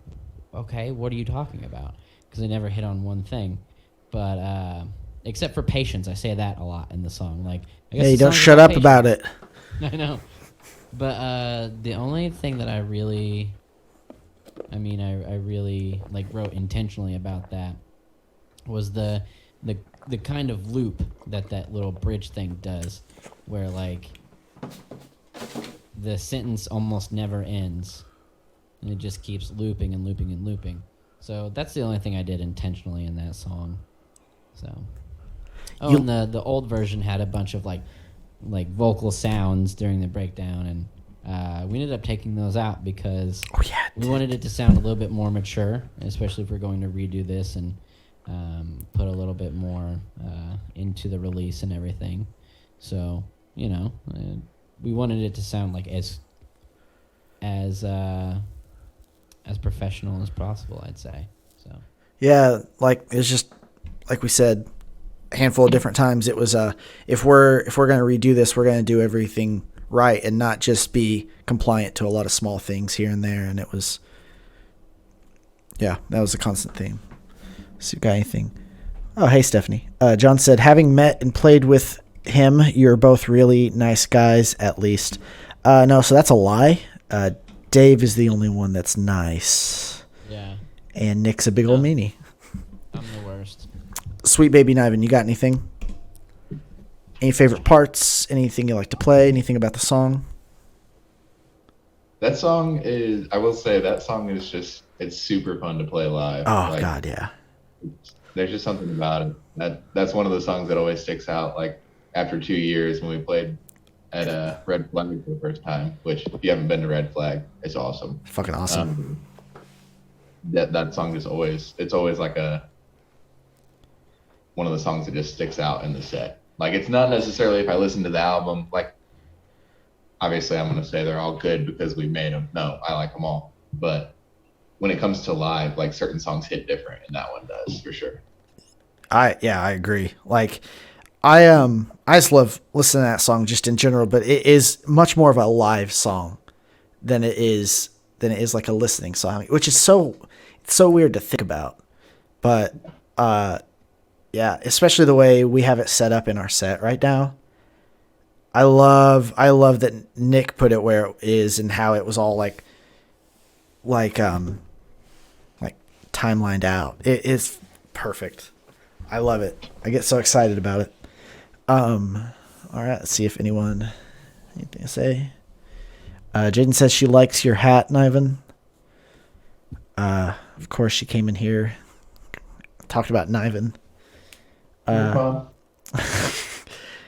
okay, what are you talking about? Because I never hit on one thing, but except for patience, I say that a lot in the song. Like, I guess Hey, the don't song's shut up patience. about it. I know, but the only thing that I really like wrote intentionally about that was the kind of loop that little bridge thing does, where like the sentence almost never ends, and it just keeps looping and looping and looping. So that's the only thing I did intentionally in that song. So, and the old version had a bunch of like vocal sounds during the breakdown, and we ended up taking those out because we wanted it to sound a little bit more mature, especially if we're going to redo this and put a little bit more into the release and everything. So, we wanted it to sound like as professional as possible, I'd say. So Yeah, like it's just like we said a handful of different times. It was if we're going to redo this, we're going to do everything right and not just be compliant to a lot of small things here and there. And it was, that was a constant theme. So you got anything? Oh, hey, Stephanie. John said, having met and played with him, you're both really nice guys, at least. No, so that's a lie. Dave is the only one that's nice. yeah, And Nick's a big old meanie. I'm the worst. Sweet Baby Niven, you got anything? Any favorite parts? Anything you like to play? Anything about the song? That song is, I will say, that song is just, it's super fun to play live. Oh, Like, God, yeah. there's just something about it. That's one of the songs that always sticks out. Like after 2 years when we played at Red Flag for the first time, which if you haven't been to Red Flag, it's awesome. Fucking awesome. That song is always, it's always like one of the songs that just sticks out in the set. Like it's not necessarily if I listen to the album, like obviously I'm going to say they're all good because we made them. No, I like them all. But when it comes to live, like certain songs hit different, and that one does for sure. I agree. Like I just love listening to that song just in general, but it is much more of a live song than it is like a listening song, which is it's so weird to think about. But yeah, especially the way we have it set up in our set right now. I love that Nick put it where it is and how it was all like timelined out. It is perfect. I love it. I get so excited about it. All right, let's see if anything to say. Jaden says she likes your hat, Niven. Of course, she came in here, talked about Niven.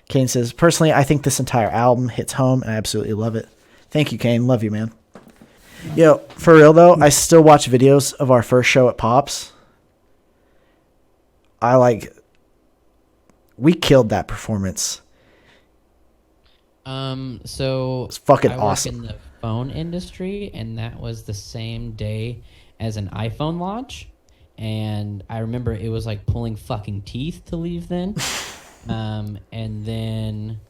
Kane says, personally, I think this entire album hits home, and I absolutely love it. Thank you, Kane. Love you, man. Yo, for real, though, I still watch videos of our first show at Pops. We killed that performance. So it's fucking I awesome. work in the phone industry, and that was the same day as an iPhone launch. And I remember it was like pulling fucking teeth to leave then. And then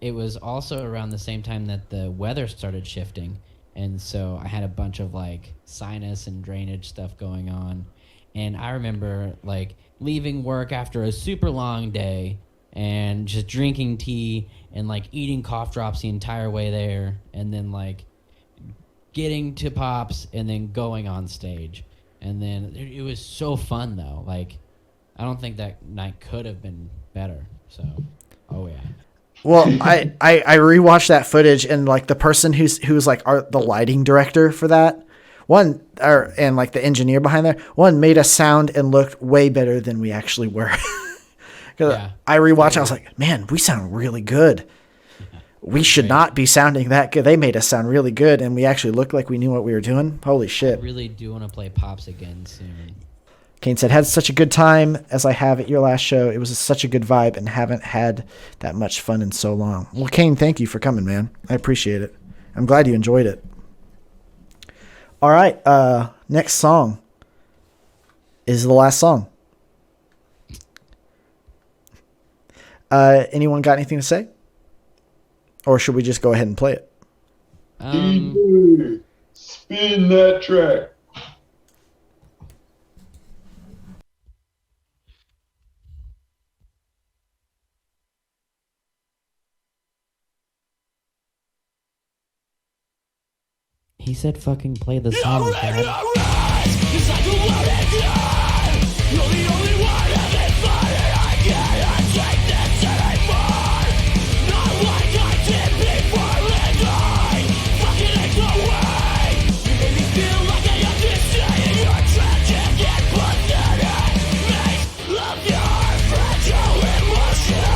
it was also around the same time that the weather started shifting. And so I had a bunch of like sinus and drainage stuff going on. And I remember like leaving work after a super long day and just drinking tea and like eating cough drops the entire way there. And then like getting to Pops and then going on stage. And then it was so fun though. Like, I don't think that night could have been better. So, oh yeah. Well, I rewatched that footage, and like the person who's like the lighting director for that and like the engineer behind there, one made us sound and looked way better than we actually were. Yeah. I rewatched, I was like, man, we sound really good. We should not be sounding that good. They made us sound really good, and we actually looked like we knew what we were doing. Holy shit. I really do want to play Pops again soon. Kane said, had such a good time as I have at your last show. It was such a good vibe and haven't had that much fun in so long. Well, Kane, thank you for coming, man. I appreciate it. I'm glad you enjoyed it. All right. Next song is the last song. Anyone got anything to say? Or should we just go ahead and play it? DJ, spin that track. He said fucking play the song, Dad. You're the only one having fun, and I can't take this anymore. Not like I did before, and I fucking ain't the way. You made me feel like I understand your tragic and pathetic. Make love your fragile emotion.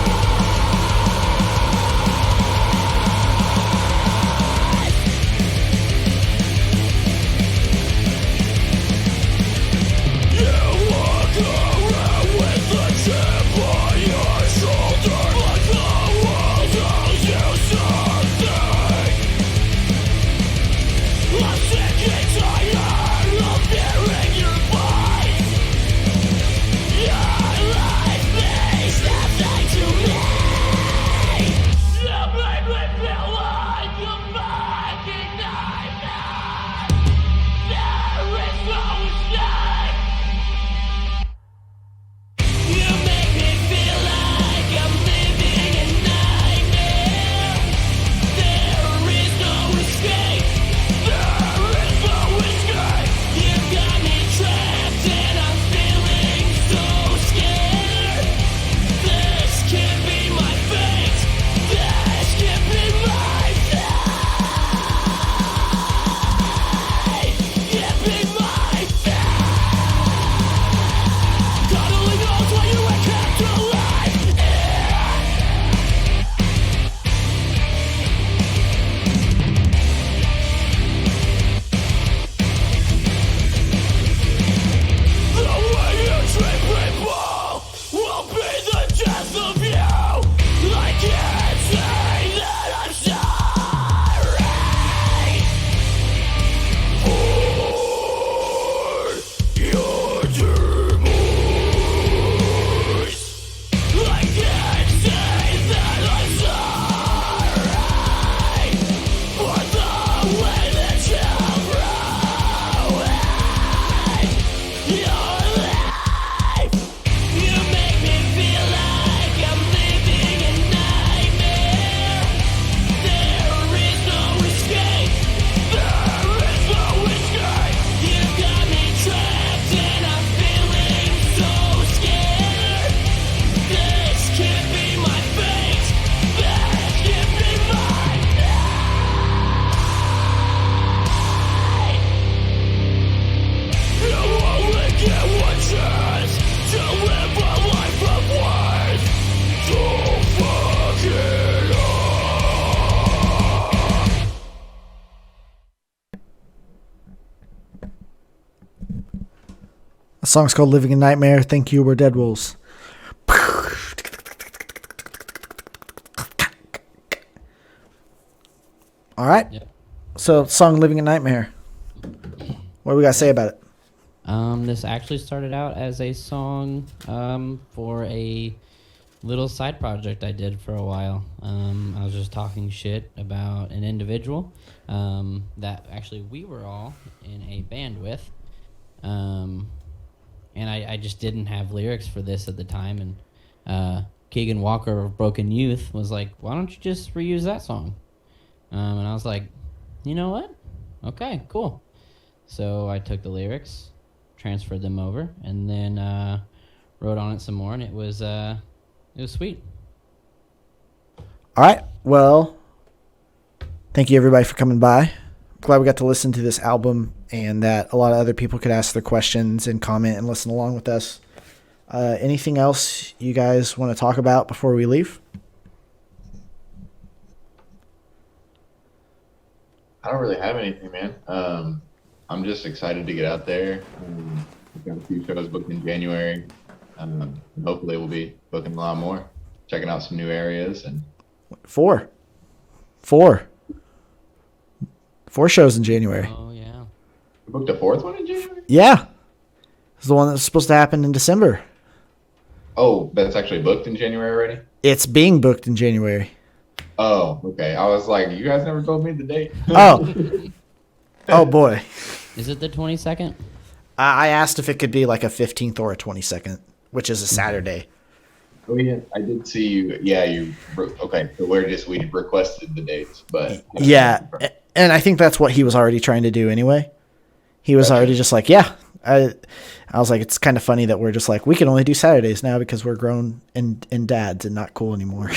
The song's called Living in Nightmare. Thank you, we're Dead Wolves. All right. Yep. So, song Living in Nightmare. What do we got to say about it? This actually started out as a song for a little side project I did for a while. I was just talking shit about an individual that actually we were all in a band with. And I just didn't have lyrics for this at the time. And Keegan Walker of Broken Youth was like, why don't you just reuse that song? And I was like, you know what? Okay, cool. So I took the lyrics, transferred them over, and then wrote on it some more, and it was sweet. All right. Well, thank you everybody for coming by. Glad we got to listen to this album and that a lot of other people could ask their questions and comment and listen along with us. Anything else you guys want to talk about before we leave? I don't really have anything, man. I'm just excited to get out there. We've got a few shows booked in January. And hopefully we'll be booking a lot more, checking out some new areas. And Four shows in January. Oh, yeah. we booked a fourth one in January? Yeah. It's the one that's supposed to happen in December. Oh, that's actually booked in January already? It's being booked in January. Oh, okay. I was like, you guys never told me the date. Oh boy. Is it the 22nd? I asked if it could be like a 15th or a 22nd, which is a Saturday. Oh, yeah. I did see you. Yeah, okay. So we requested the dates, but. Yeah. And I think that's what he was already trying to do anyway. He was already just like, yeah. I was like, it's kind of funny that we're just like, we can only do Saturdays now because we're grown and dads and not cool anymore.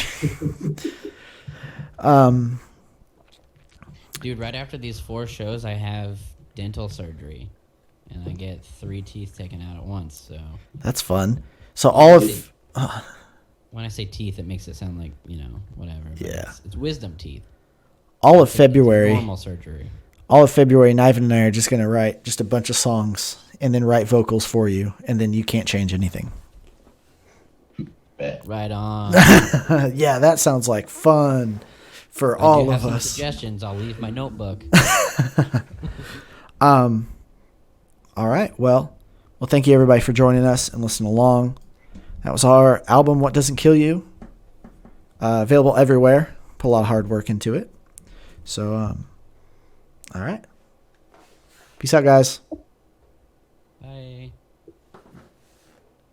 Dude, right after these 4 shows, I have dental surgery, and I get 3 teeth taken out at once. So That's fun. So all of when I say teeth, it makes it sound like whatever. But Yeah. it's wisdom teeth. all of It's February, normal surgery. Niven and I are just gonna write just a bunch of songs and then write vocals for you, and then you can't change anything. Bet. Right on. Yeah, that sounds like fun for I do all have of some us. suggestions. I'll leave my notebook. All right. Well, thank you everybody for joining us and listening along. That was our album, What Doesn't Kill You. Available everywhere. Put a lot of hard work into it. So, all right. Peace out, guys. Bye.